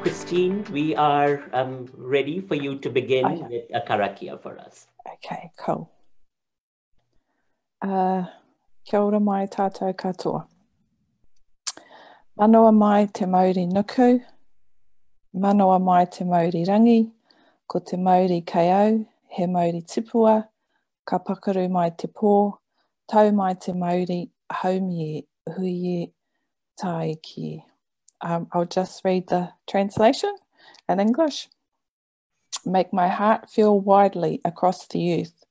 Christine, we are ready for you to begin with a karakia for us. Okay, cool. Kia ora mai tātou katoa. Manoa mai te Māori nuku, manoa mai te Māori rangi, ko te Māori kei au, he Māori tipua, ka pakaru mai te pō, tau mai te Māori, haumi e, hui e, tae ki. I'll just read the translation in English. Make my heart feel widely across the earth.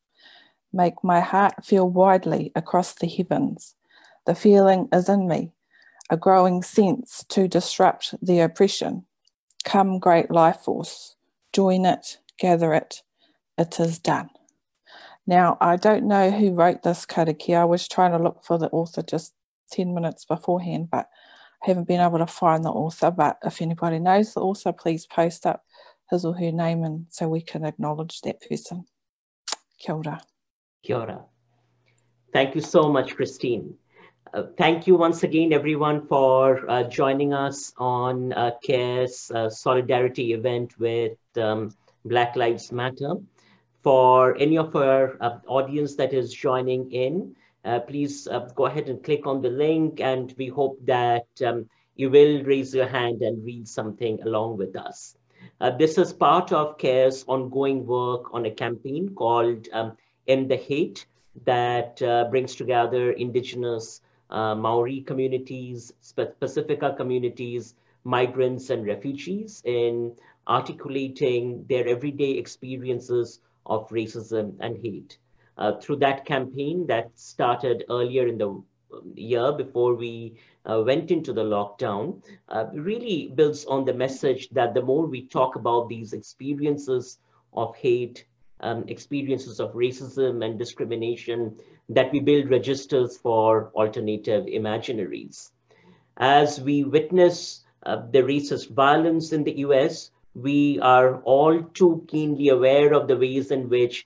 Make my heart feel widely across the heavens. The feeling is in me, a growing sense to disrupt the oppression. Come, great life force, join it, gather it. It is done. Now, I don't know who wrote this karakia. I was trying to look for the author just 10 minutes beforehand, but I haven't been able to find the author. But if anybody knows the author, please post up his or her name and so we can acknowledge that person. Kia ora. Kia ora. Thank you so much, Christine. Thank you once again, everyone, for joining us on CARE's solidarity event with Black Lives Matter. For any of our audience that is joining in, please go ahead and click on the link, and we hope that you will raise your hand and read something along with us. This is part of CARE's ongoing work on a campaign called End the Hate that brings together Indigenous Maori communities, Pacifica communities, migrants and refugees in articulating their everyday experiences of racism and hate. Through that campaign that started earlier in the year before we went into the lockdown, really builds on the message that the more we talk about these experiences of hate, experiences of racism and discrimination, that we build registers for alternative imaginaries. As we witness the racist violence in the US, we are all too keenly aware of the ways in which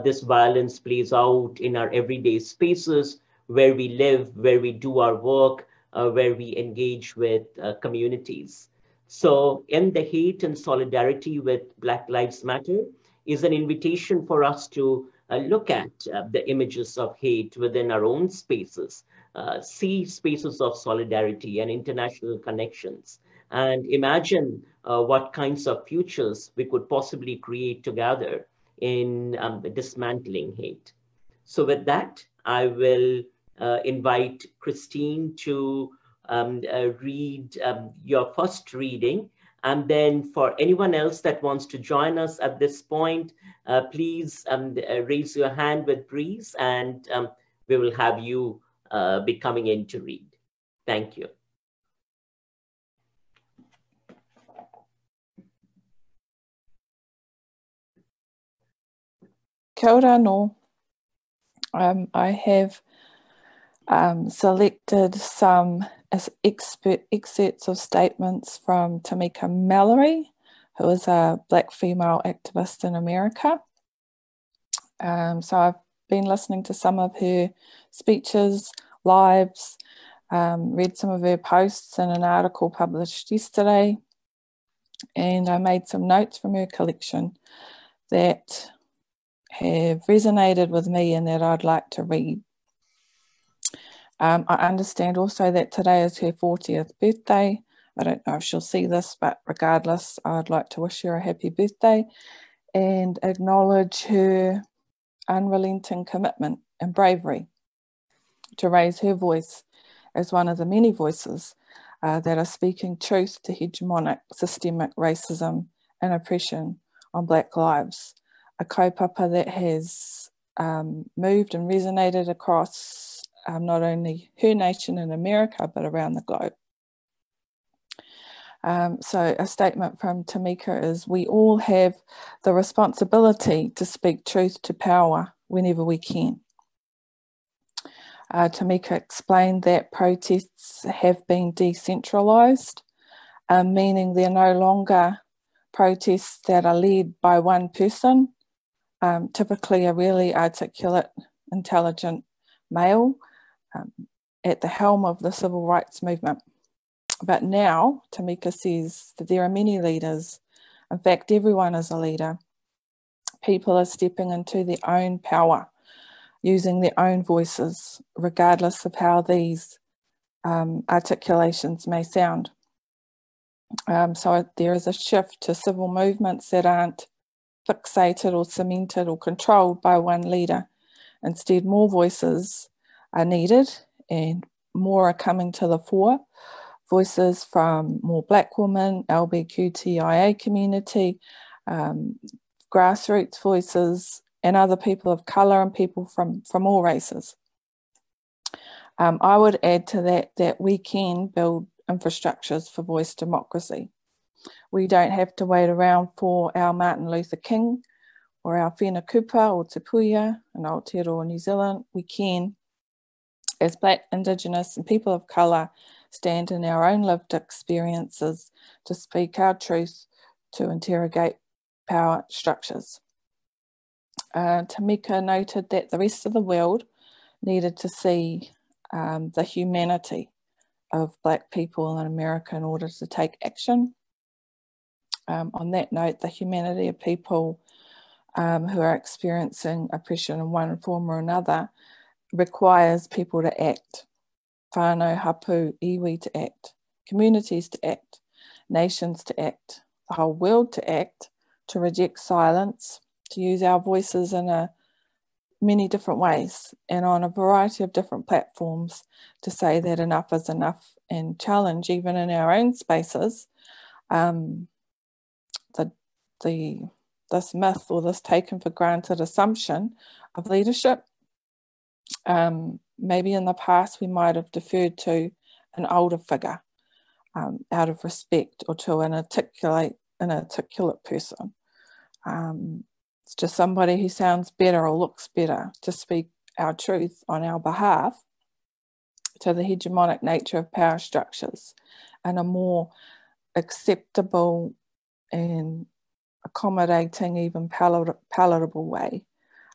this violence plays out in our everyday spaces, where we live, where we do our work, where we engage with communities. So End the Hate and solidarity with Black Lives Matter is an invitation for us to look at the images of hate within our own spaces, see spaces of solidarity and international connections, and imagine what kinds of futures we could possibly create together in dismantling hate. So with that, I will invite Christine to read your first reading. And then for anyone else that wants to join us at this point, please raise your hand with Breeze, and we will have you be coming in to read. Thank you. Kia ora no. I have selected some excerpts of statements from Tamika Mallory, who is a Black female activist in America. So I've been listening to some of her speeches, lives, read some of her posts in an article published yesterday, and I made some notes from her collection that have resonated with me and that I'd like to read. I understand also that today is her 40th birthday. I don't know if she'll see this, but regardless, I'd like to wish her a happy birthday and acknowledge her unrelenting commitment and bravery to raise her voice as one of the many voices that are speaking truth to hegemonic systemic racism and oppression on Black lives. A kaupapa that has moved and resonated across not only her nation in America, but around the globe. So a statement from Tamika is, we all have the responsibility to speak truth to power whenever we can. Tamika explained that protests have been decentralised, meaning they're no longer protests that are led by one person, typically a really articulate, intelligent male, at the helm of the civil rights movement. But now, Tamika says that there are many leaders. In fact, everyone is a leader. People are stepping into their own power, using their own voices, regardless of how these articulations may sound. So there is a shift to civil movements that aren't fixated or cemented or controlled by one leader. Instead, more voices are needed and more are coming to the fore. Voices from more Black women, LGBTQIA community, grassroots voices, and other people of colour and people from all races. I would add to that we can build infrastructures for voice democracy. We don't have to wait around for our Martin Luther King or our Whena Kupa or Te Puia in Aotearoa, New Zealand. We can, as Black, Indigenous and people of colour, stand in our own lived experiences to speak our truth, to interrogate power structures. Tamika noted that the rest of the world needed to see the humanity of Black people in America in order to take action. On that note, the humanity of people who are experiencing oppression in one form or another requires people to act. Whānau, hapu, iwi to act, communities to act, nations to act, the whole world to act, to reject silence, to use our voices in many different ways and on a variety of different platforms to say that enough is enough and challenge, even in our own spaces, this myth or this taken for granted assumption of leadership. Maybe in the past we might have deferred to an older figure out of respect, or to an articulate person. It's just somebody who sounds better or looks better to speak our truth on our behalf, to the hegemonic nature of power structures in a more acceptable and accommodating, even palatable way.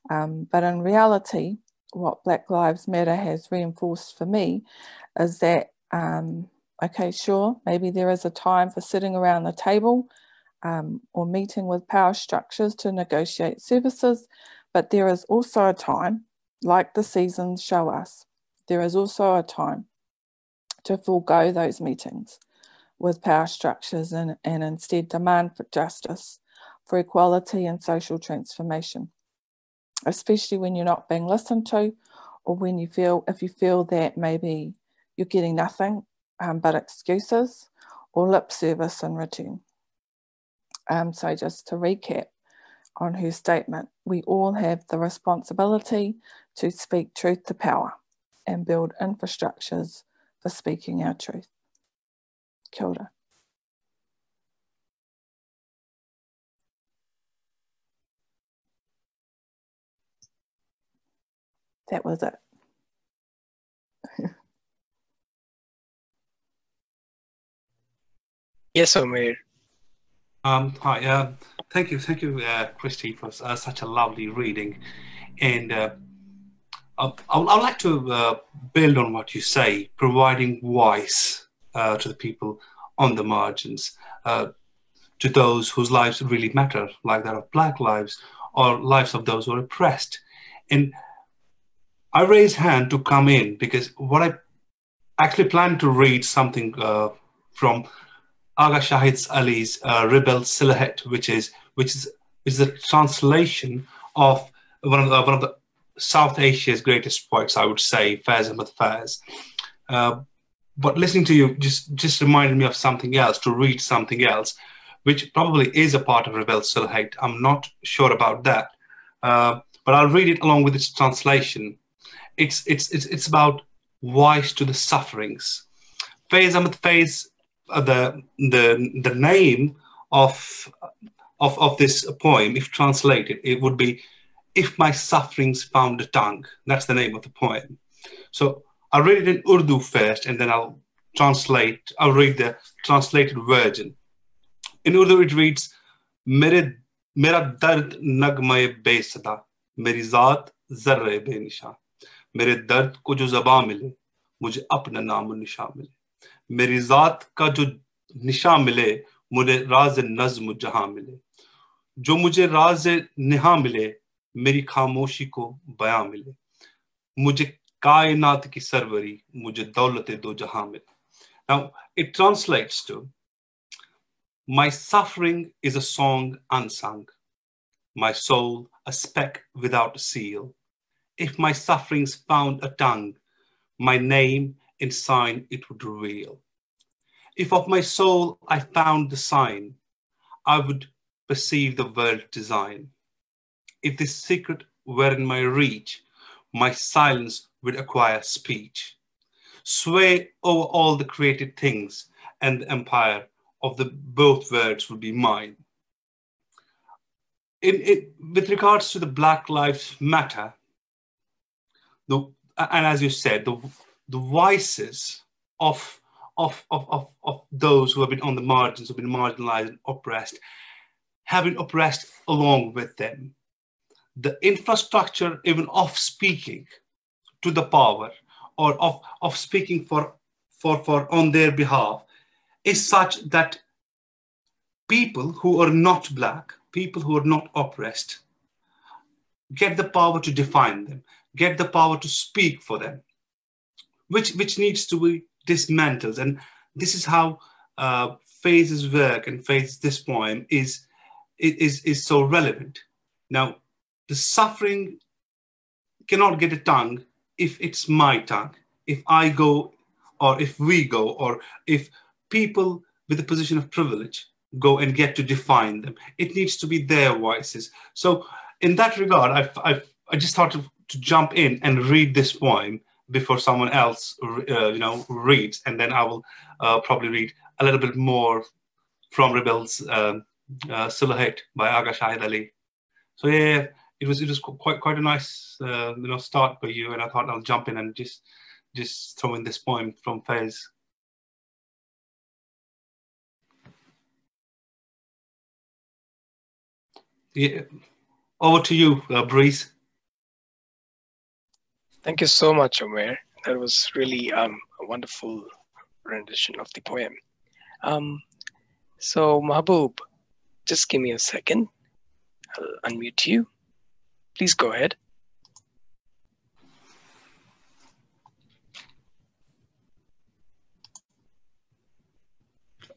But in reality, what Black Lives Matter has reinforced for me is that, okay, sure, maybe there is a time for sitting around the table or meeting with power structures to negotiate services, but there is also a time, like the seasons show us, there is also a time to forego those meetings with power structures and instead demand for justice, for equality and social transformation, especially when you're not being listened to, or when if you feel that maybe you're getting nothing but excuses or lip service in return. So just to recap on her statement, we all have the responsibility to speak truth to power and build infrastructures for speaking our truth. Kia ora. That was it. Yes, Omer. Hi, thank you, Christy, for such a lovely reading. And I'd like to build on what you say, providing voice to the people on the margins, to those whose lives really matter, like that of Black lives or lives of those who are oppressed. And I raise hand to come in because what I actually plan to read something from Aga Shahid Ali's Rebel Silhouette, which is a translation of one of the South Asia's greatest poets, I would say, Faiz Ahmad Faiz. But listening to you just reminded me of something else, to read something else, which probably is a part of Rebel Silhouette. I'm not sure about that, but I'll read it along with its translation. It's about voice to the sufferings. Faiz Ahmad Faiz, the name of this poem, if translated, it would be "If My Sufferings Found a Tongue." That's the name of the poem. So I'll read it in Urdu first, and then I'll read the translated version. In Urdu, it reads, Mera dard nagmaye besada, meri zaat zarre benisha. मेरे दर्द को जो ज़बां मिले मुझे अपना नाम और निशान मिले मेरी ज़ात का जो निशान मिले, मुझे राज नज़्म जहां मिले. जो मुझे राज निहा मिले, मेरी खामोशी को बयां मिले. मुझे कायनात की सरवरी, मुझे दौलत दो जहां मिले. Now, it translates to, my suffering is a song unsung, my soul a speck without a seal. If my sufferings found a tongue, my name in sign it would reveal. If of my soul I found the sign, I would perceive the world design. If this secret were in my reach, my silence would acquire speech. Sway over all the created things, and the empire of the both worlds would be mine. With regards to the Black Lives Matter, and as you said, the voices of those who have been on the margins, who have been marginalized and oppressed, have been oppressed along with them. The infrastructure even of speaking to the power, or of speaking for on their behalf, is such that people who are not Black, people who are not oppressed, get the power to define them, get the power to speak for them, which needs to be dismantled. And this is how Faye's work and this poem is so relevant. Now, the suffering cannot get a tongue if it's my tongue. If I go, or if we go, or if people with a position of privilege go and get to define them, it needs to be their voices. So in that regard, I just thought to jump in and read this poem before someone else reads, and then I will probably read a little bit more from Rebel's Silhouette by Aga Shahid Ali. So yeah, it was quite a nice start by you, and I thought I'll jump in and just throw in this poem from Fez. Yeah, over to you, Breeze. Thank you so much, Omer. That was really a wonderful rendition of the poem. So Mahbub, just give me a second. I'll unmute you. Please go ahead.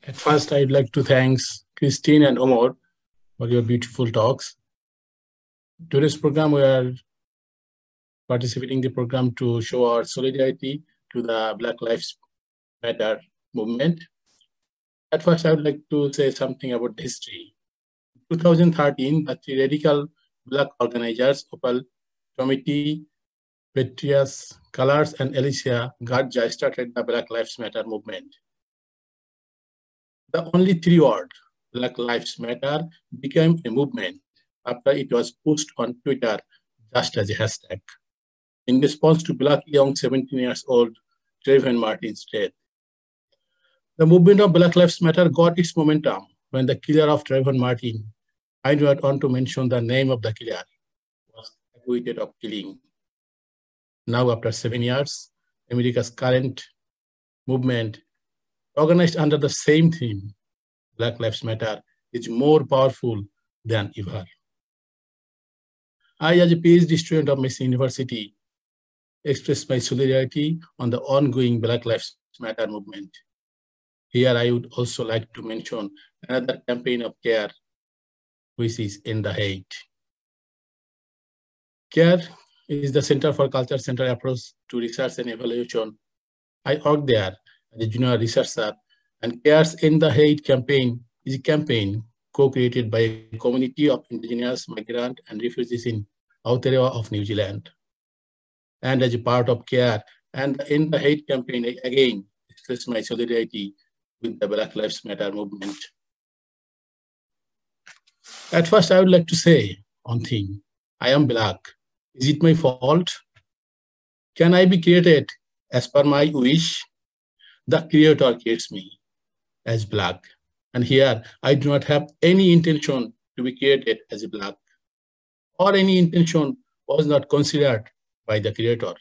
At first, I'd like to thank Christine and Omar for your beautiful talks. Today's program, we are participating in the program to show our solidarity to the Black Lives Matter movement. At first, I would like to say something about history. In 2013, the three radical Black organizers, Opal, Committee, Patriots, Colors, and Elysium Garja started the Black Lives Matter movement. The only three words, Black Lives Matter, became a movement after it was posted on Twitter just as a hashtag, in response to Black young 17-year-old Trayvon Martin's death. The movement of Black Lives Matter got its momentum when the killer of Trayvon Martin, I do not want to mention the name of the killer, was acquitted of killing. Now, after 7 years, America's current movement, organized under the same theme, Black Lives Matter, is more powerful than ever. I, as a PhD student of Massey University, express my solidarity on the ongoing Black Lives Matter movement. Here, I would also like to mention another campaign of CARE, which is End the Hate. CARE is the Center for Culture-Centered Approach to Research and Evaluation. I work there as a junior researcher, and CARE's End the Hate campaign is a campaign co-created by a community of indigenous, migrant, and refugees in Aotearoa of New Zealand. And as a part of CARE and the End the Hate campaign, I again express my solidarity with the Black Lives Matter movement. At first, I would like to say one thing. I am Black. Is it my fault? Can I be created as per my wish? The Creator creates me as Black. And here, I do not have any intention to be created as a Black, or any intention was not considered by the Creator.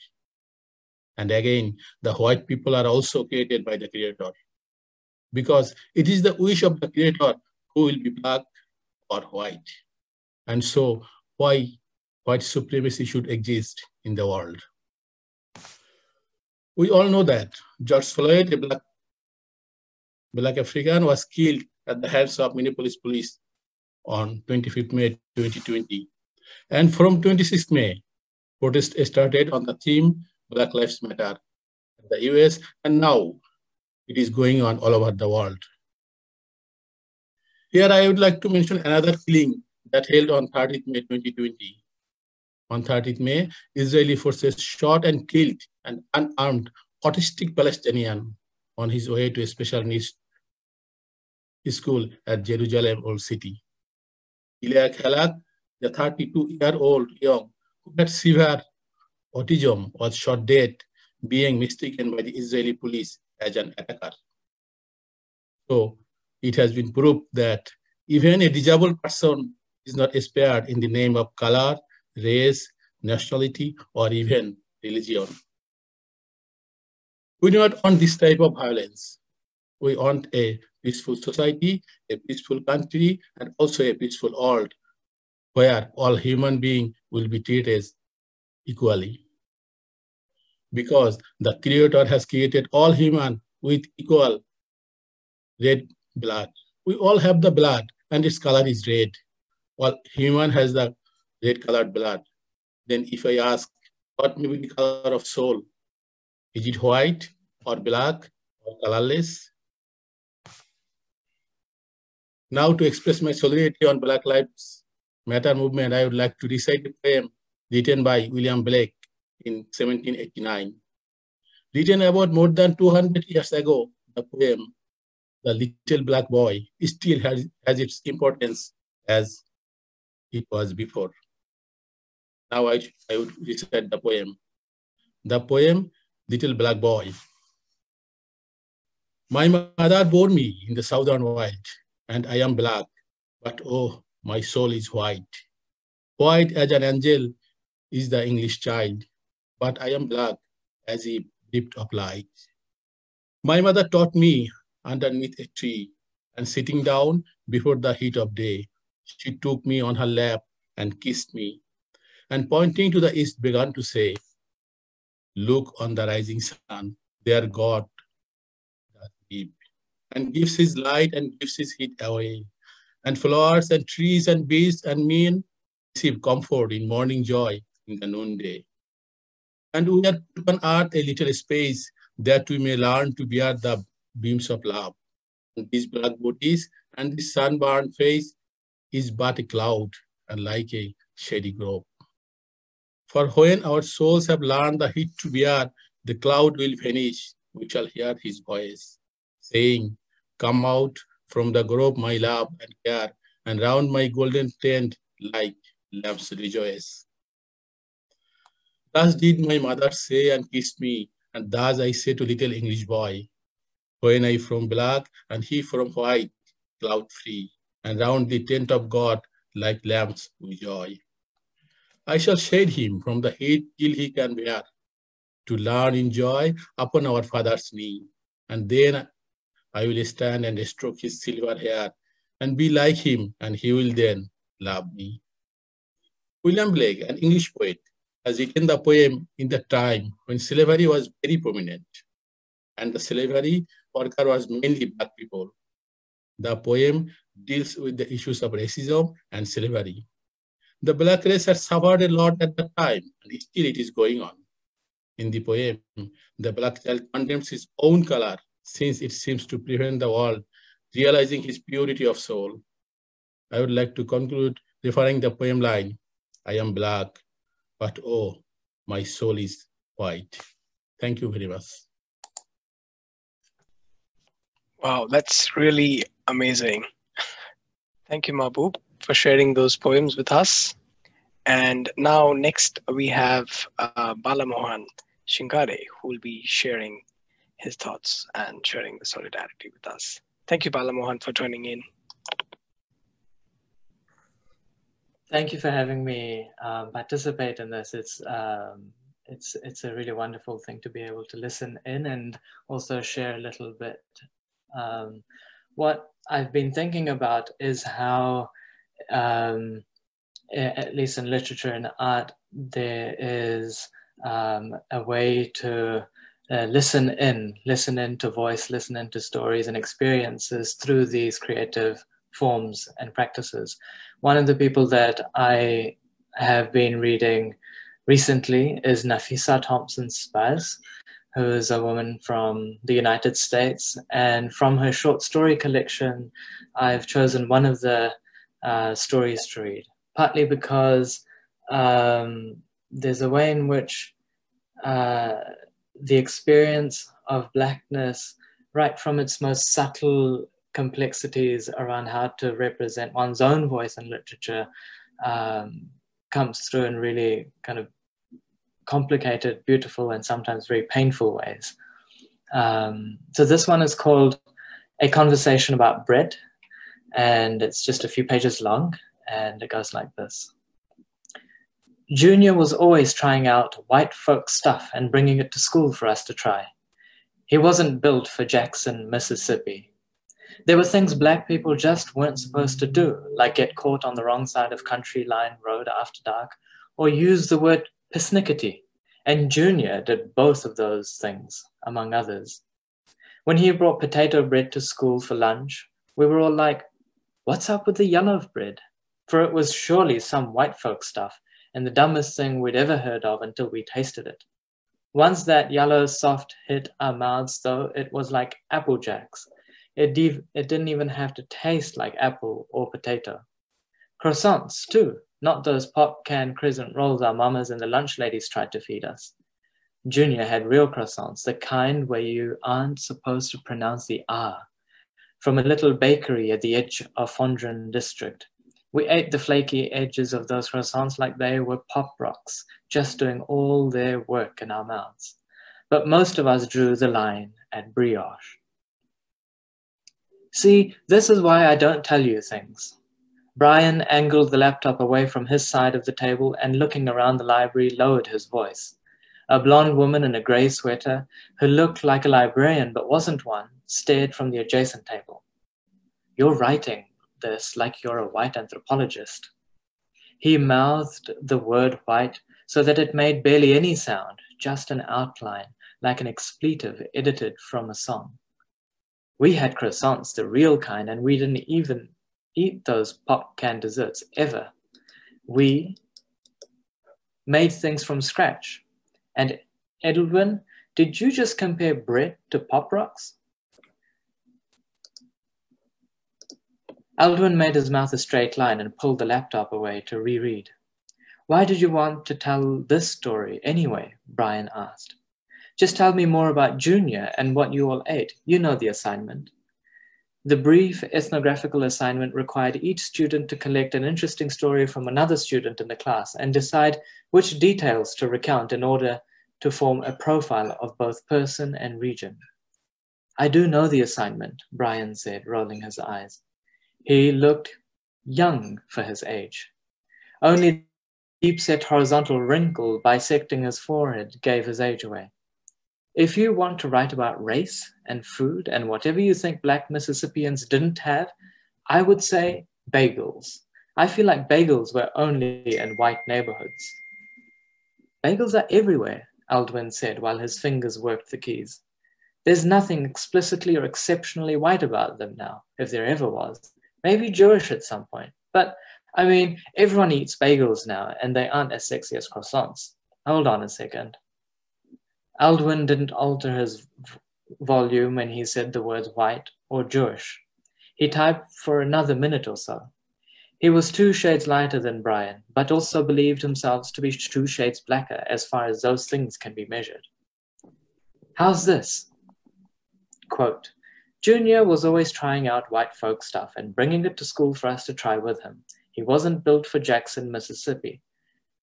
And again, the white people are also created by the Creator, because it is the wish of the Creator who will be black or white. And so why white supremacy should exist in the world. We all know that George Floyd, a black African, was killed at the hands of Minneapolis police on 25th May 2020. And from 26th May, protests started on the theme Black Lives Matter in the US, and now it is going on all over the world. Here I would like to mention another killing that held on 30th May 2020. On 30th May, Israeli forces shot and killed an unarmed autistic Palestinian on his way to a special needs school at Jerusalem Old City. Ilya Khalak, the 32-year-old young who had severe autism, was shot dead, being mistaken by the Israeli police as an attacker. So it has been proved that even a disabled person is not spared in the name of color, race, nationality, or even religion. We do not want this type of violence. We want a peaceful society, a peaceful country, and also a peaceful world where all human beings will be treated equally. Because the Creator has created all human with equal red blood. We all have the blood and its color is red. All human has the red colored blood. Then if I ask, what may be the color of soul? Is it white or black or colorless? Now to express my solidarity on Black Lives Matter movement, I would like to recite a poem written by William Blake in 1789. Written about more than 200 years ago, the poem, The Little Black Boy, still has its importance as it was before. Now I would recite the poem. The poem, Little Black Boy. My mother bore me in the southern wild, and I am black, but oh, my soul is white. White as an angel is the English child, but I am black as a drift of light. My mother taught me underneath a tree, and sitting down before the heat of day, she took me on her lap and kissed me, and pointing to the east began to say, look on the rising sun, there God does live, and gives his light and gives his heat away, and flowers and trees and beasts and men receive comfort in morning joy in the noonday. And we are put on earth a little space that we may learn to bear the beams of love. And these black booties and this sunburned face is but a cloud and like a shady grove. For when our souls have learned the heat to bear, the cloud will vanish. We shall hear his voice saying, come out from the grove, my love and care, and round my golden tent like lamps rejoice. Thus did my mother say and kiss me, and thus I say to little English boy, when I from black and he from white, cloud free, and round the tent of God like lamps with joy. I shall shade him from the heat till he can bear, to learn in joy upon our Father's knee, and then I will stand and stroke his silver hair, and be like him, and he will then love me. William Blake, an English poet, has written the poem in the time when slavery was very prominent, and the slavery worker was mainly black people. The poem deals with the issues of racism and slavery. The black race had suffered a lot at the time, and still it is going on. In the poem, the black child condemns his own color, since it seems to prevent the world realizing his purity of soul. I would like to conclude referring the poem line, I am black, but oh, my soul is white. Thank you very much. Wow, that's really amazing. Thank you, Mahbub, for sharing those poems with us. And now next we have Balamohan Shingare, who will be sharing his thoughts and sharing the solidarity with us. Thank you, Balamohan, for joining in. Thank you for having me participate in this. it's a really wonderful thing to be able to listen in and also share a little bit. What I've been thinking about is how, at least in literature and art, there is a way to listen in to voice, listen into stories and experiences through these creative forms and practices. One of the people that I have been reading recently is Nafisa Thompson-Spaz, who is a woman from the United States. And from her short story collection, I've chosen one of the stories to read, partly because there's a way in which the experience of Blackness, right from its most subtle complexities around how to represent one's own voice in literature, comes through in really kind of complicated, beautiful, and sometimes very painful ways. So this one is called A Conversation About Bread, and it's just a few pages long, and it goes like this. Junior was always trying out white folk stuff and bringing it to school for us to try. He wasn't built for Jackson, Mississippi. There were things black people just weren't supposed to do, like get caught on the wrong side of Country Line Road after dark, or use the word persnickety. And Junior did both of those things, among others. When he brought potato bread to school for lunch, we were all like, what's up with the yellow bread? For it was surely some white folk stuff, and the dumbest thing we'd ever heard of until we tasted it. Once that yellow soft hit our mouths, though, it was like Apple Jacks. It didn't even have to taste like apple or potato. Croissants, too, not those pop-can crescent rolls our mamas and the lunch ladies tried to feed us. Junior had real croissants, the kind where you aren't supposed to pronounce the R, from a little bakery at the edge of Fondren district. We ate the flaky edges of those croissants like they were pop rocks, just doing all their work in our mouths. But most of us drew the line at brioche. See, this is why I don't tell you things. Brian angled the laptop away from his side of the table and looking around the library lowered his voice. A blonde woman in a grey sweater, who looked like a librarian but wasn't one, stared from the adjacent table. You're writing this like you're a white anthropologist. He mouthed the word white so that it made barely any sound, just an outline, like an expletive edited from a song. We had croissants, the real kind, and we didn't even eat those pop-can desserts, ever. We made things from scratch. And Edwin, did you just compare bread to pop rocks? Aldwin made his mouth a straight line and pulled the laptop away to reread. Why did you want to tell this story anyway? Brian asked. Just tell me more about Junior and what you all ate. You know the assignment. The brief ethnographical assignment required each student to collect an interesting story from another student in the class and decide which details to recount in order to form a profile of both person and region. I do know the assignment, Brian said, rolling his eyes. He looked young for his age. Only the deep-set horizontal wrinkle bisecting his forehead gave his age away. If you want to write about race and food and whatever you think Black Mississippians didn't have, I would say bagels. I feel like bagels were only in white neighborhoods. Bagels are everywhere, Aldwin said while his fingers worked the keys. There's nothing explicitly or exceptionally white about them now, if there ever was. Maybe Jewish at some point. But, I mean, everyone eats bagels now, and they aren't as sexy as croissants. Hold on a second. Aldwin didn't alter his volume when he said the words white or Jewish. He typed for another minute or so. He was 2 shades lighter than Brian, but also believed himself to be 2 shades blacker as far as those things can be measured. How's this? Quote, Junior was always trying out white folk stuff and bringing it to school for us to try with him. He wasn't built for Jackson, Mississippi.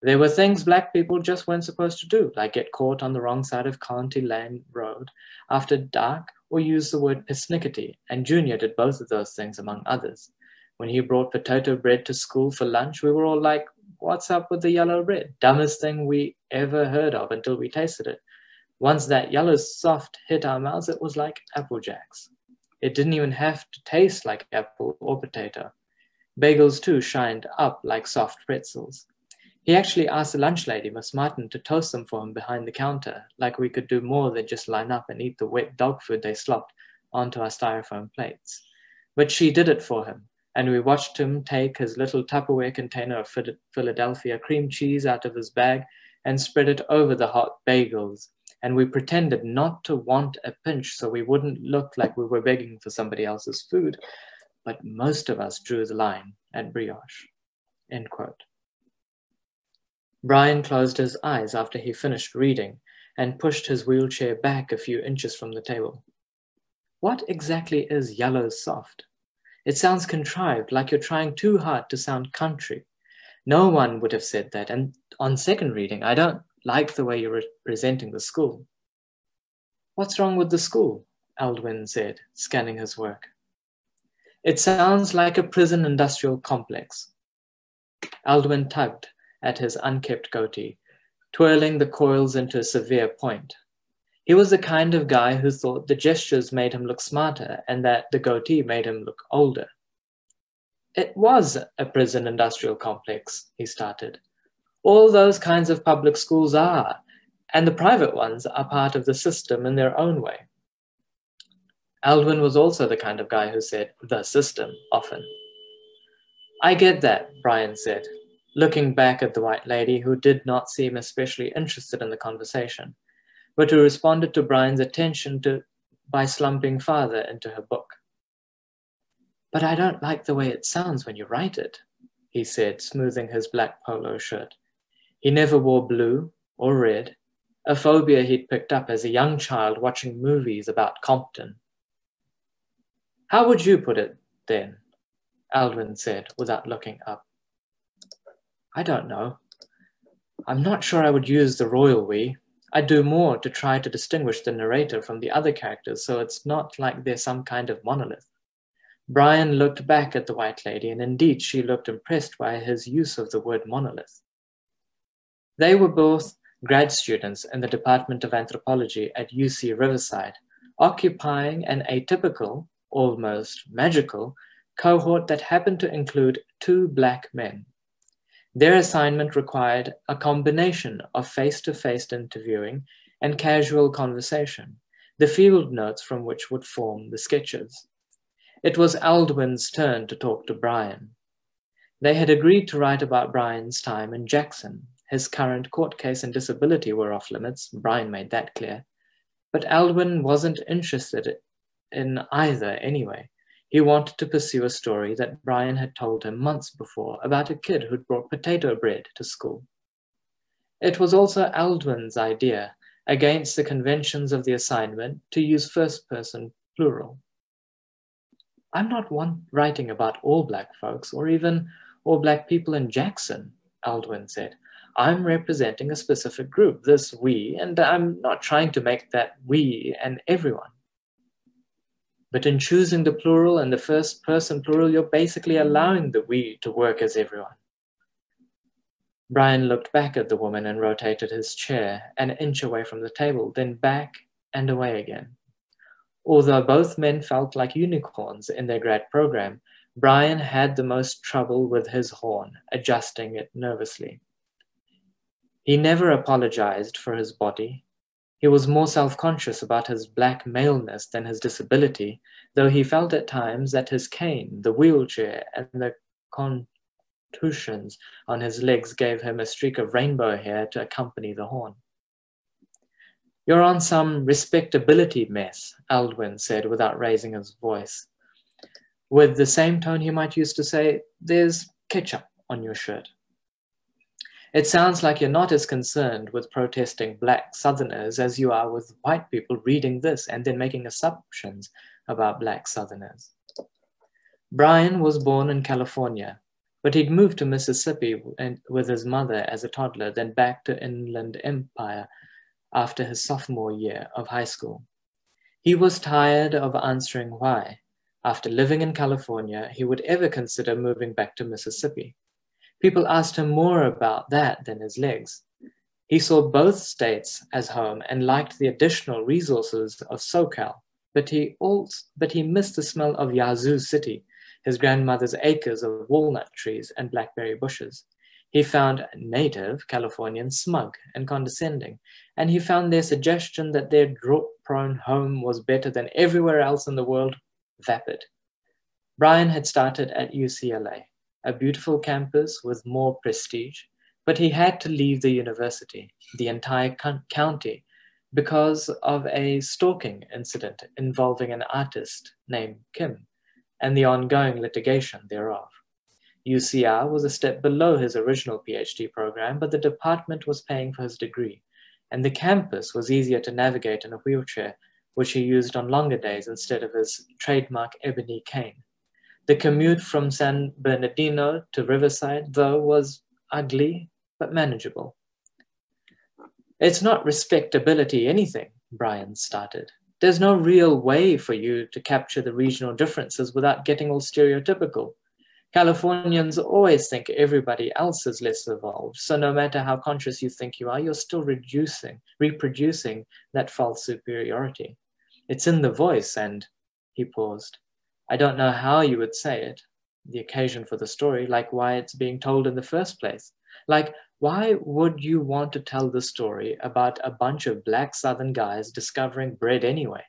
There were things Black people just weren't supposed to do, like get caught on the wrong side of County Line Road after dark or use the word persnickety, and Junior did both of those things, among others. When he brought potato bread to school for lunch, we were all like, What's up with the yellow bread? Dumbest thing we ever heard of until we tasted it. Once that yellow soft hit our mouths, it was like Apple Jacks. It didn't even have to taste like apple or potato. Bagels too shined up like soft pretzels. He actually asked the lunch lady, Miss Martin, to toast them for him behind the counter, like we could do more than just line up and eat the wet dog food they slopped onto our styrofoam plates. But she did it for him, and we watched him take his little Tupperware container of Philadelphia cream cheese out of his bag and spread it over the hot bagels. And we pretended not to want a pinch so we wouldn't look like we were begging for somebody else's food. But most of us drew the line at brioche." End quote. Brian closed his eyes after he finished reading and pushed his wheelchair back a few inches from the table. What exactly is yellow soft? It sounds contrived, like you're trying too hard to sound country. No one would have said that, and on second reading, I don't like the way you're representing the school. What's wrong with the school? Aldwin said, scanning his work. It sounds like a prison industrial complex. Aldwin tugged at his unkempt goatee, twirling the coils into a severe point. He was the kind of guy who thought the gestures made him look smarter and that the goatee made him look older. It was a prison industrial complex, he started. All those kinds of public schools are, and the private ones are part of the system in their own way. Aldwin was also the kind of guy who said the system often. I get that, Brian said, looking back at the white lady who did not seem especially interested in the conversation, but who responded to Brian's attention by slumping farther into her book. But I don't like the way it sounds when you write it, he said, smoothing his black polo shirt. He never wore blue or red, a phobia he'd picked up as a young child watching movies about Compton. How would you put it then? Aldwin said without looking up. I don't know. I'm not sure I would use the royal we. I'd do more to try to distinguish the narrator from the other characters so it's not like they're some kind of monolith. Brian looked back at the white lady, and indeed she looked impressed by his use of the word monolith. They were both grad students in the Department of Anthropology at UC Riverside, occupying an atypical, almost magical, cohort that happened to include 2 Black men. Their assignment required a combination of face-to-face interviewing and casual conversation, the field notes from which would form the sketches. It was Aldwin's turn to talk to Brian. They had agreed to write about Brian's time in Jackson. His current court case and disability were off limits, Brian made that clear. But Aldwin wasn't interested in either anyway. He wanted to pursue a story that Brian had told him months before about a kid who'd brought potato bread to school. It was also Aldwin's idea, against the conventions of the assignment, to use first-person plural. I'm not writing about all Black folks or even all Black people in Jackson, Aldwin said. I'm representing a specific group, this we, and I'm not trying to make that we and everyone. But in choosing the plural and the first person plural, you're basically allowing the we to work as everyone. Brian looked back at the woman and rotated his chair an inch away from the table, then back and away again. Although both men felt like unicorns in their grad program, Brian had the most trouble with his horn, adjusting it nervously. He never apologized for his body. He was more self-conscious about his Black maleness than his disability, though he felt at times that his cane, the wheelchair, and the contusions on his legs gave him a streak of rainbow hair to accompany the horn. You're on some respectability mess, Aldwin said without raising his voice, with the same tone he might use to say, there's ketchup on your shirt. It sounds like you're not as concerned with protesting Black Southerners as you are with white people reading this and then making assumptions about Black Southerners. Brian was born in California, but he'd moved to Mississippi with his mother as a toddler, then back to Inland Empire after his sophomore year of high school. He was tired of answering why, after living in California, he would ever consider moving back to Mississippi. People asked him more about that than his legs. He saw both states as home and liked the additional resources of SoCal, but he missed the smell of Yazoo City, his grandmother's acres of walnut trees and blackberry bushes. He found native Californians smug and condescending, and he found their suggestion that their drought-prone home was better than everywhere else in the world vapid. Brian had started at UCLA, a beautiful campus with more prestige, but he had to leave the university, the entire county, because of a stalking incident involving an artist named Kim and the ongoing litigation thereof. UCR was a step below his original PhD program, but the department was paying for his degree, and the campus was easier to navigate in a wheelchair, which he used on longer days instead of his trademark ebony cane. The commute from San Bernardino to Riverside, though, was ugly but manageable. It's not respectability anything, Brian started. There's no real way for you to capture the regional differences without getting all stereotypical. Californians always think everybody else is less evolved, so no matter how conscious you think you are, you're still reproducing that false superiority. It's in the voice, and he paused. I don't know how you would say it, the occasion for the story, like why it's being told in the first place. Like, why would you want to tell the story about a bunch of black Southern guys discovering bread anyway?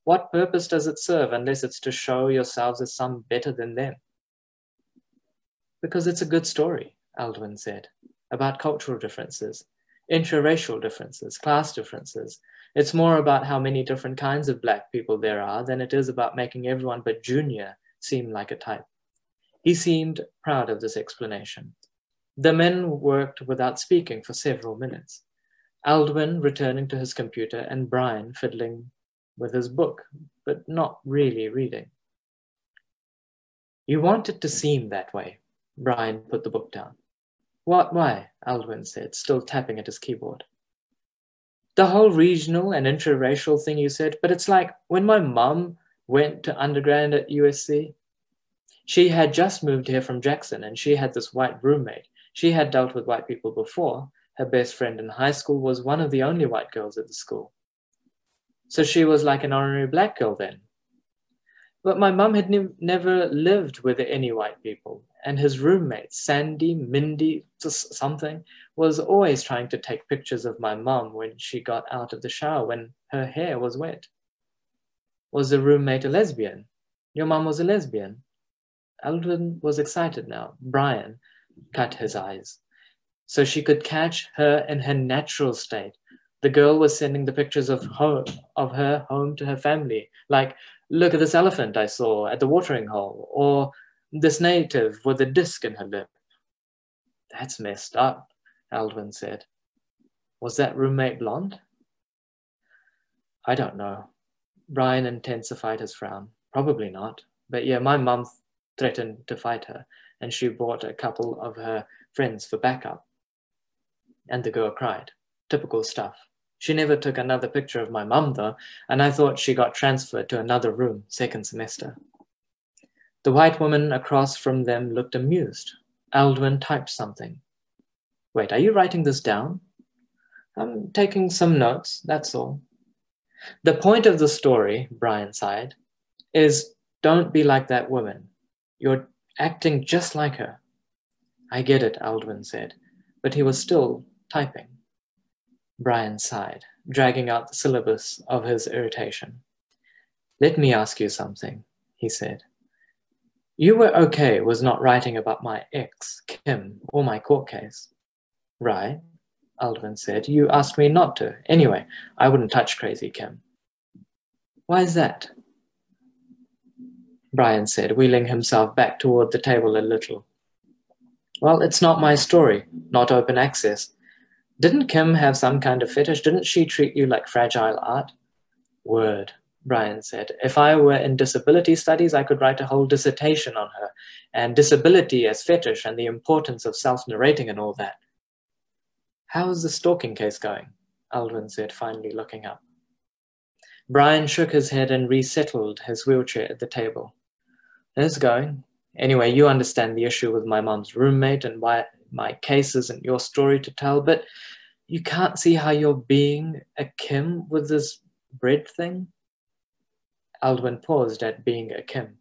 What purpose does it serve unless it's to show yourselves as some better than them? Because it's a good story, Aldwin said, about cultural differences, interracial differences, class differences. It's more about how many different kinds of black people there are than it is about making everyone but Junior seem like a type. He seemed proud of this explanation. The men worked without speaking for several minutes, Aldwin returning to his computer and Brian fiddling with his book, but not really reading. You want it to seem that way. Brian put the book down. What, why? Aldwin said, still tapping at his keyboard. The whole regional and interracial thing you said, but it's like when my mum went to undergrad at USC, she had just moved here from Jackson and she had this white roommate. She had dealt with white people before. Her best friend in high school was one of the only white girls at the school. So she was like an honorary black girl then. But my mum had never lived with any white people, and his roommate, Sandy, Mindy, something, was always trying to take pictures of my mum when she got out of the shower when her hair was wet. Was the roommate a lesbian? Your mum was a lesbian? Aldwin was excited now. Brian cut his eyes. So she could catch her in her natural state. The girl was sending the pictures of her home to her family, like, look at this elephant I saw at the watering hole, or this native with a disc in her lip. That's messed up, Aldwin said. Was that roommate blonde? I don't know. Brian intensified his frown. Probably not. But yeah, my mum threatened to fight her, and she brought a couple of her friends for backup. And the girl cried. Typical stuff. She never took another picture of my mum, though, and I thought she got transferred to another room, second semester. The white woman across from them looked amused. Aldwin typed something. Wait, are you writing this down? I'm taking some notes, that's all. The point of the story, Brian sighed, is don't be like that woman. You're acting just like her. I get it, Aldwin said, but he was still typing. Brian sighed, dragging out the syllabus of his irritation. Let me ask you something, he said. You were okay with not writing about my ex, Kim, or my court case. Right, Aldwin said. You asked me not to. Anyway, I wouldn't touch crazy Kim. Why is that? Brian said, wheeling himself back toward the table a little. Well, it's not my story, not open access. Didn't Kim have some kind of fetish? Didn't she treat you like fragile art? Word, Brian said. If I were in disability studies, I could write a whole dissertation on her, and disability as fetish and the importance of self-narrating and all that. How's the stalking case going? Aldwin said, finally looking up. Brian shook his head and resettled his wheelchair at the table. It's going. Anyway, you understand the issue with my mom's roommate and why my case isn't your story to tell, but you can't see how you're being a Kim with this bread thing? Aldwin paused at being a Kim.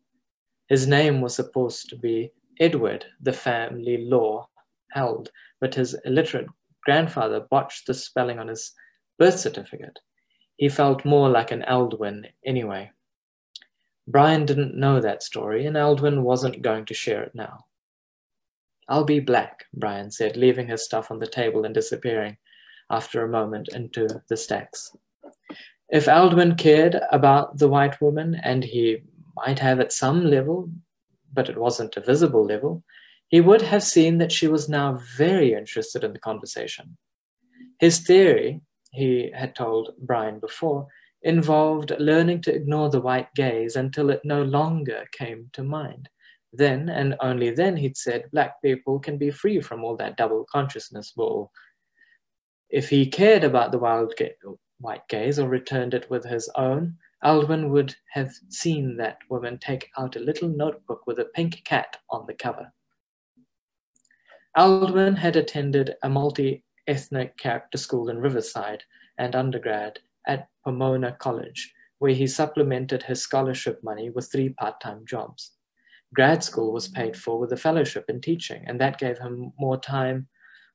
His name was supposed to be Edward, the family law held, but his illiterate grandfather botched the spelling on his birth certificate. He felt more like an Aldwin anyway. Brian didn't know that story, and Aldwin wasn't going to share it now. I'll be black, Brian said, leaving his stuff on the table and disappearing after a moment into the stacks. If Aldwin cared about the white woman, and he might have at some level, but it wasn't a visible level, he would have seen that she was now very interested in the conversation. His theory, he had told Brian before, involved learning to ignore the white gaze until it no longer came to mind. Then, and only then, he'd said, black people can be free from all that double consciousness bull. If he cared about the white gaze or returned it with his own, Aldwin would have seen that woman take out a little notebook with a pink cat on the cover. Aldwin had attended a multi-ethnic character school in Riverside and undergrad at Pomona College, where he supplemented his scholarship money with 3 part-time jobs. Grad school was paid for with a fellowship in teaching, and that gave him more time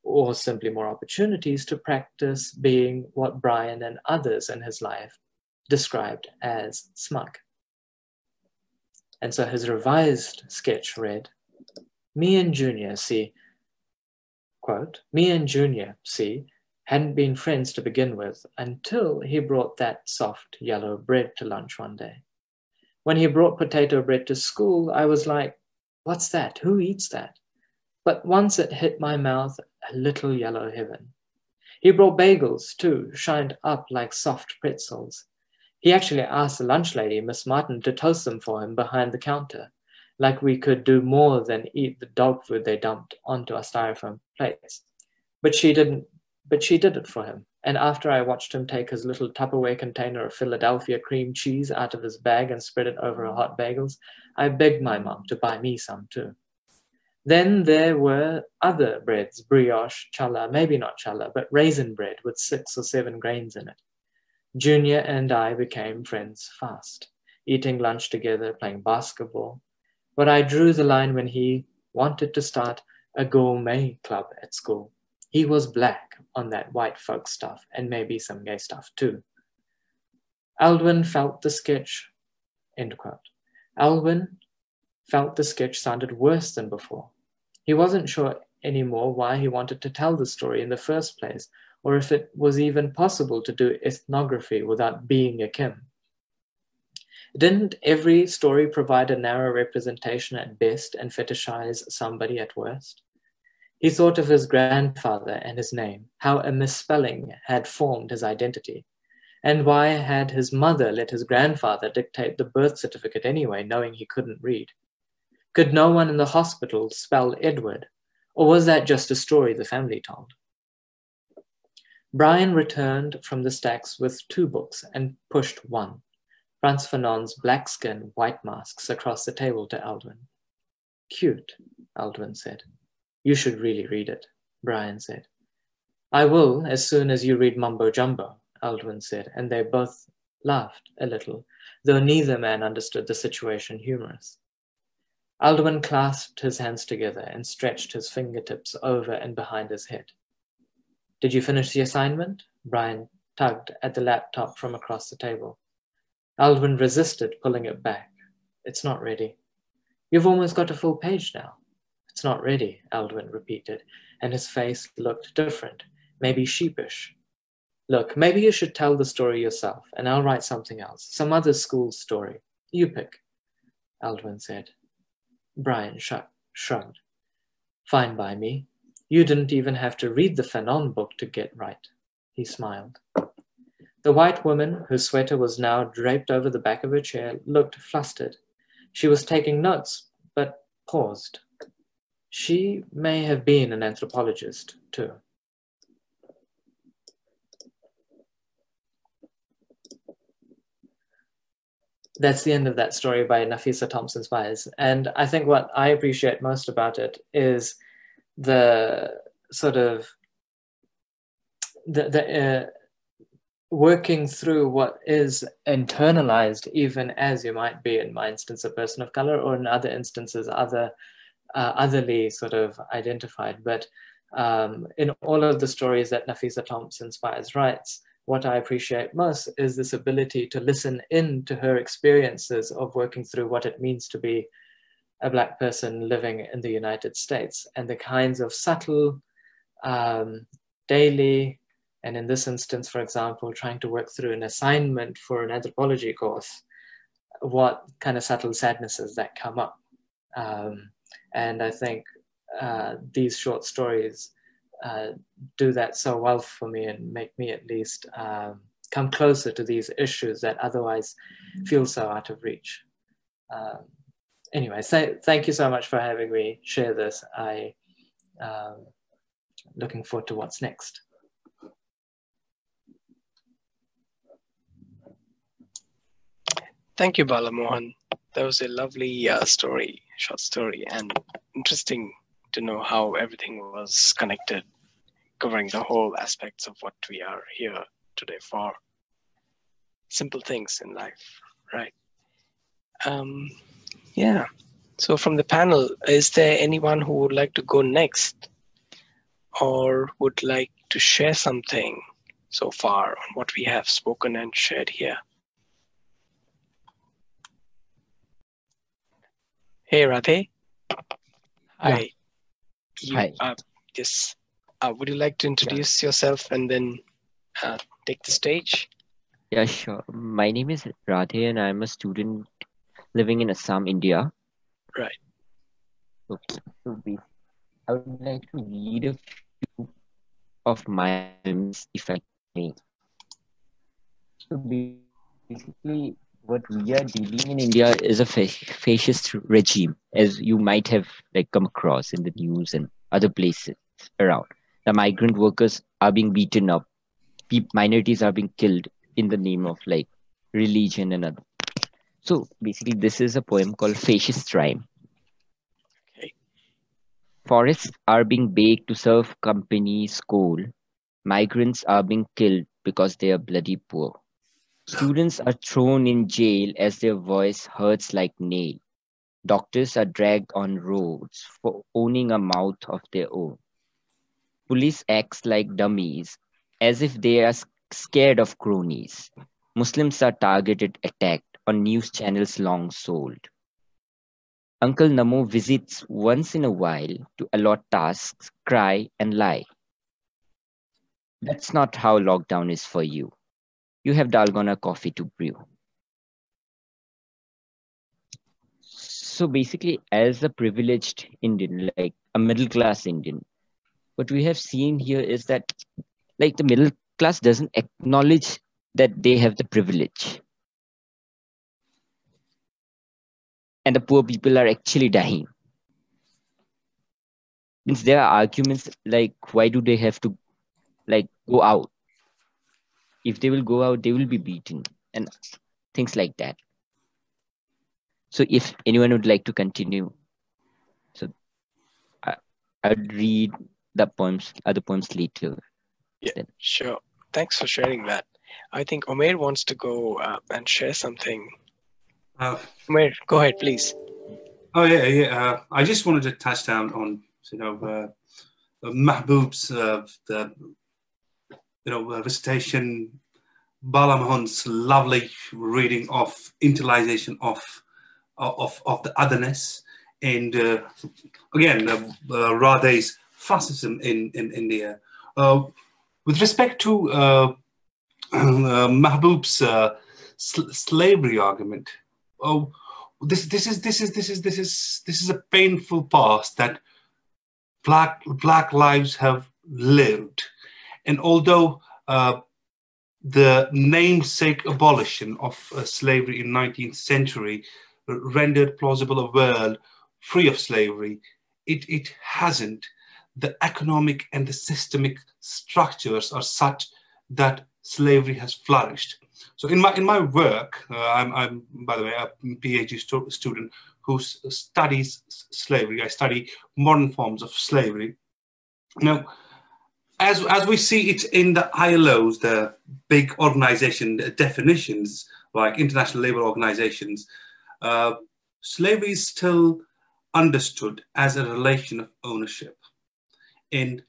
or simply more opportunities to practice being what Brian and others in his life described as smug. And so his revised sketch read, me and Junior, see, quote, me and Junior, see, hadn't been friends to begin with until he brought that soft yellow bread to lunch one day. When he brought potato bread to school, I was like, what's that? Who eats that? But once it hit my mouth, a little yellow heaven. He brought bagels too, shined up like soft pretzels. He actually asked the lunch lady, Miss Martin, to toast them for him behind the counter, like we could do more than eat the dog food they dumped onto our styrofoam plates. But she did it for him. And after I watched him take his little Tupperware container of Philadelphia cream cheese out of his bag and spread it over her hot bagels, I begged my mom to buy me some too. Then there were other breads, brioche, challah, maybe not challah, but raisin bread with 6 or 7 grains in it. Junior and I became friends fast, eating lunch together, playing basketball. But I drew the line when he wanted to start a gourmet club at school. He was black on that white folk stuff and maybe some gay stuff too. Aldwin felt the sketch, end quote. Aldwin felt the sketch sounded worse than before. He wasn't sure anymore why he wanted to tell the story in the first place, or if it was even possible to do ethnography without being a Kim. Didn't every story provide a narrow representation at best and fetishize somebody at worst? He thought of his grandfather and his name, how a misspelling had formed his identity. And why had his mother let his grandfather dictate the birth certificate anyway, knowing he couldn't read? Could no one in the hospital spell Edward? Or was that just a story the family told? Brian returned from the stacks with 2 books and pushed one, Frantz Fanon's Black Skin, White Masks, across the table to Aldwin. Cute, Aldwin said. You should really read it, Brian said. I will, as soon as you read Mumbo Jumbo, Aldwin said, and they both laughed a little, though neither man understood the situation humorous. Aldwin clasped his hands together and stretched his fingertips over and behind his head. Did you finish the assignment? Brian tugged at the laptop from across the table. Aldwin resisted, pulling it back. It's not ready. You've almost got a full page now. It's not ready, Aldwin repeated, and his face looked different, maybe sheepish. Look, maybe you should tell the story yourself, and I'll write something else, some other school story. You pick, Aldwin said. Brian shrugged. Fine by me. You didn't even have to read the Fanon book to get right. He smiled. The white woman, whose sweater was now draped over the back of her chair, looked flustered. She was taking notes, but paused. She may have been an anthropologist, too. that's the end of that story by Nafisa Thompson Spires. And I think what I appreciate most about it is the sort of the working through what is internalized, even as you might be, in my instance, a person of color, or in other instances, otherly sort of identified. But in all of the stories that Nafisa Thompson Spires writes, what I appreciate most is this ability to listen in to her experiences of working through what it means to be a Black person living in the United States, and the kinds of subtle, daily, and in this instance, for example, trying to work through an assignment for an anthropology course, what kind of subtle sadnesses that come up. And I think these short stories do that so well for me, and make me at least come closer to these issues that otherwise feel so out of reach. Anyway, thank you so much for having me share this. I looking forward to what's next. Thank you, Balamohan. That was a lovely short story, and interesting to know how everything was connected, covering the whole aspects of what we are here today for. Simple things in life, right? Yeah. So from the panel, is there anyone who would like to go next, or would like to share something so far on what we have spoken and shared here? Hey, Radhe. Hi. Hi. Yes. Would you like to introduce yourself and then take the stage? Yeah, sure. My name is Radhe and I'm a student living in Assam, India. Right. Okay. So I would like to read a few of my poems, if I may. So basically, what we are dealing in India is a fascist regime, as you might have come across in the news and other places around. The migrant workers are being beaten up. Minorities are being killed in the name of religion and other. So basically, this is a poem called Fascist Rhyme. Okay. Forests are being baked to serve companies coal. Migrants are being killed because they are bloody poor. Students are thrown in jail as their voice hurts like nail. Doctors are dragged on roads for owning a mouth of their own. Police acts like dummies, as if they are scared of cronies. Muslims are targeted, attacked on news channels long sold. Uncle Namo visits once in a while to allot tasks, cry and lie. That's not how lockdown is for you. You have dalgona coffee to brew. So basically, as a privileged Indian, like a middle class Indian, what we have seen here is that the middle class doesn't acknowledge that they have the privilege. And the poor people are actually dying. Means there are arguments like, why do they have to go out? If they will go out, they will be beaten and things like that. So if anyone would like to continue, so I would read the other poems later. Yeah, then. Sure. Thanks for sharing that. I think Omer wants to go and share something. Omer, go ahead, please. Oh yeah. I just wanted to touch down on Mahboob's recitation, Balamohan's lovely reading of internalization of the otherness, and again Radhe's fascism in India. With respect to Mahboob's slavery argument, this is a painful past that black lives have lived, and although the namesake abolition of slavery in 19th century rendered plausible a world free of slavery, it hasn't. The economic and the systemic structures are such that slavery has flourished. So in my work, I'm by the way a PhD student who studies slavery. I study modern forms of slavery. Now, as we see it in the ILO's, the big organization definitions, like International Labour Organizations, slavery is still understood as a relation of ownership. And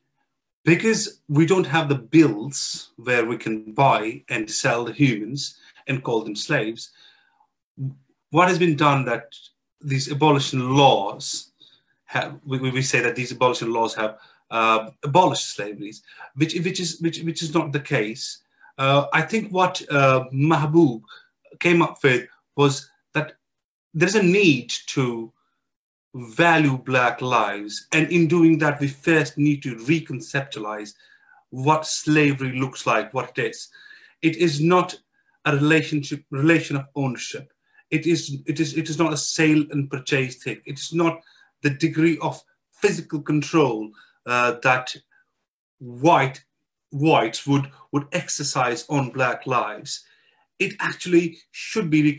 because we don't have the bills where we can buy and sell the humans and call them slaves, what has been done that these abolition laws have, we say that these abolition laws have abolished slavery, which is not the case. I think what Mahbub came up with was that there's a need to value Black lives, and in doing that, we first need to reconceptualize what slavery looks like, what it is. It is not a relation of ownership. It is not a sale and purchase thing. It is not the degree of physical control that whites would exercise on Black lives. It actually should be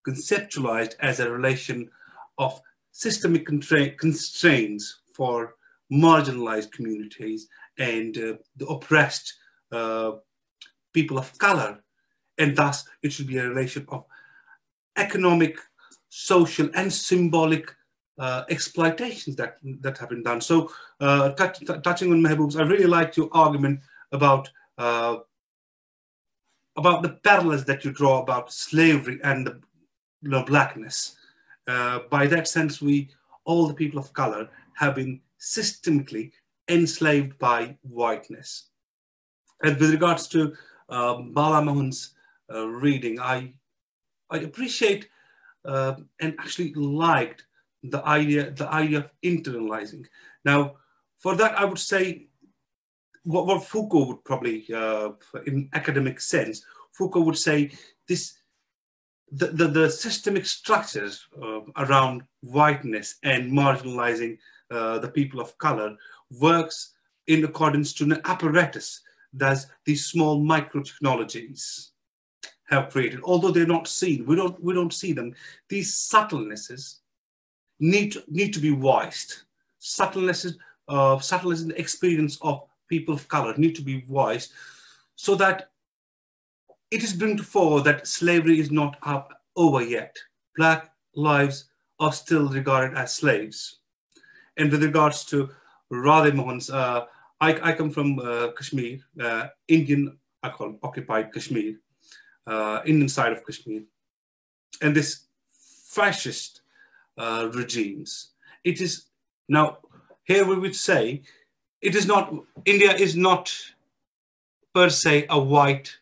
conceptualized as a relation of systemic constraints for marginalized communities and the oppressed people of color. And thus, it should be a relation of economic, social, and symbolic exploitations that have been done. So, touching on Mahbub's, I really liked your argument about the parallels that you draw about slavery and the Blackness. By that sense, all the people of color have been systemically enslaved by whiteness. And with regards to Bala Mohan's reading, I appreciate and actually liked the idea of internalizing. Now, for that, I would say what Foucault would probably, in academic sense, Foucault would say this. The systemic structures around whiteness and marginalizing the people of color works in accordance to an apparatus that these small micro technologies have created. Although they're not seen, we don't see them. These subtlenesses need to be voiced. Subtlenesses in the experience of people of color need to be voiced, so that it is bring to fore that slavery is not over yet. Black lives are still regarded as slaves. And with regards to Radhe Mohan's, I come from Kashmir, Indian, I call it occupied Kashmir, Indian side of Kashmir. And this fascist regimes, it is, now here we would say, it is not, India is not per se a white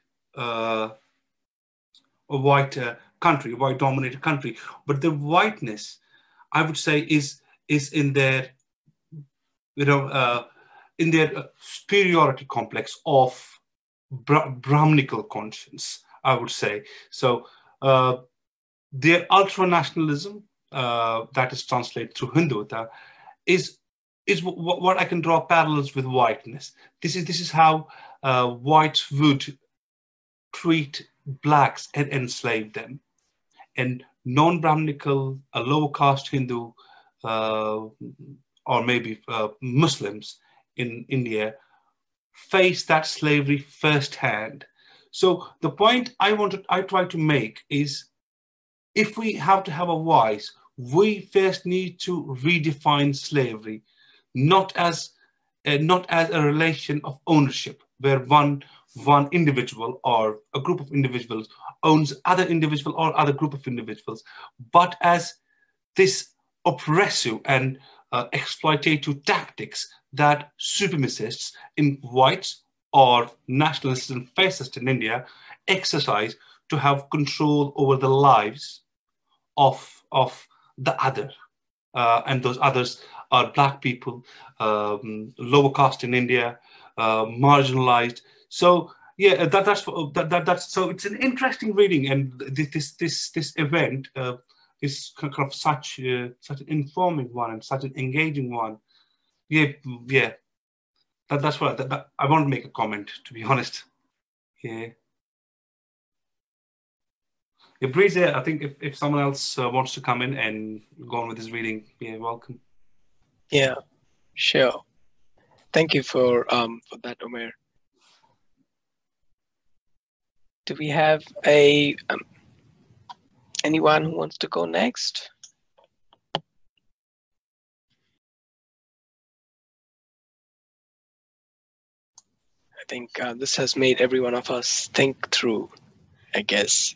country, a white dominated country, but the whiteness, I would say, is in their, in their superiority complex of Brahminical conscience, I would say. So their ultra-nationalism, that is translated through Hindutva, is what I can draw parallels with whiteness. This is how whites would treat Blacks and enslave them. And non-Brahminical, a lower caste Hindu, or maybe Muslims in India face that slavery firsthand. So the point I try to make is, if we have to have a voice, we first need to redefine slavery, not as a relation of ownership, where one individual or a group of individuals owns other individual or other group of individuals, but as this oppressive and exploitative tactics that supremacists in whites or nationalists and fascists in India exercise to have control over the lives of the other. And those others are Black people, lower caste in India, marginalized. So yeah, that's so it's an interesting reading, and this event is kind of such an informing one and such an engaging one. Yeah. That's what I want to make a comment, to be honest. Yeah. Breeze, I think if someone else wants to come in and go on with his reading, yeah, welcome. Yeah, sure. Thank you for that, Umair. Do we have anyone who wants to go next? I think this has made every one of us think through, I guess,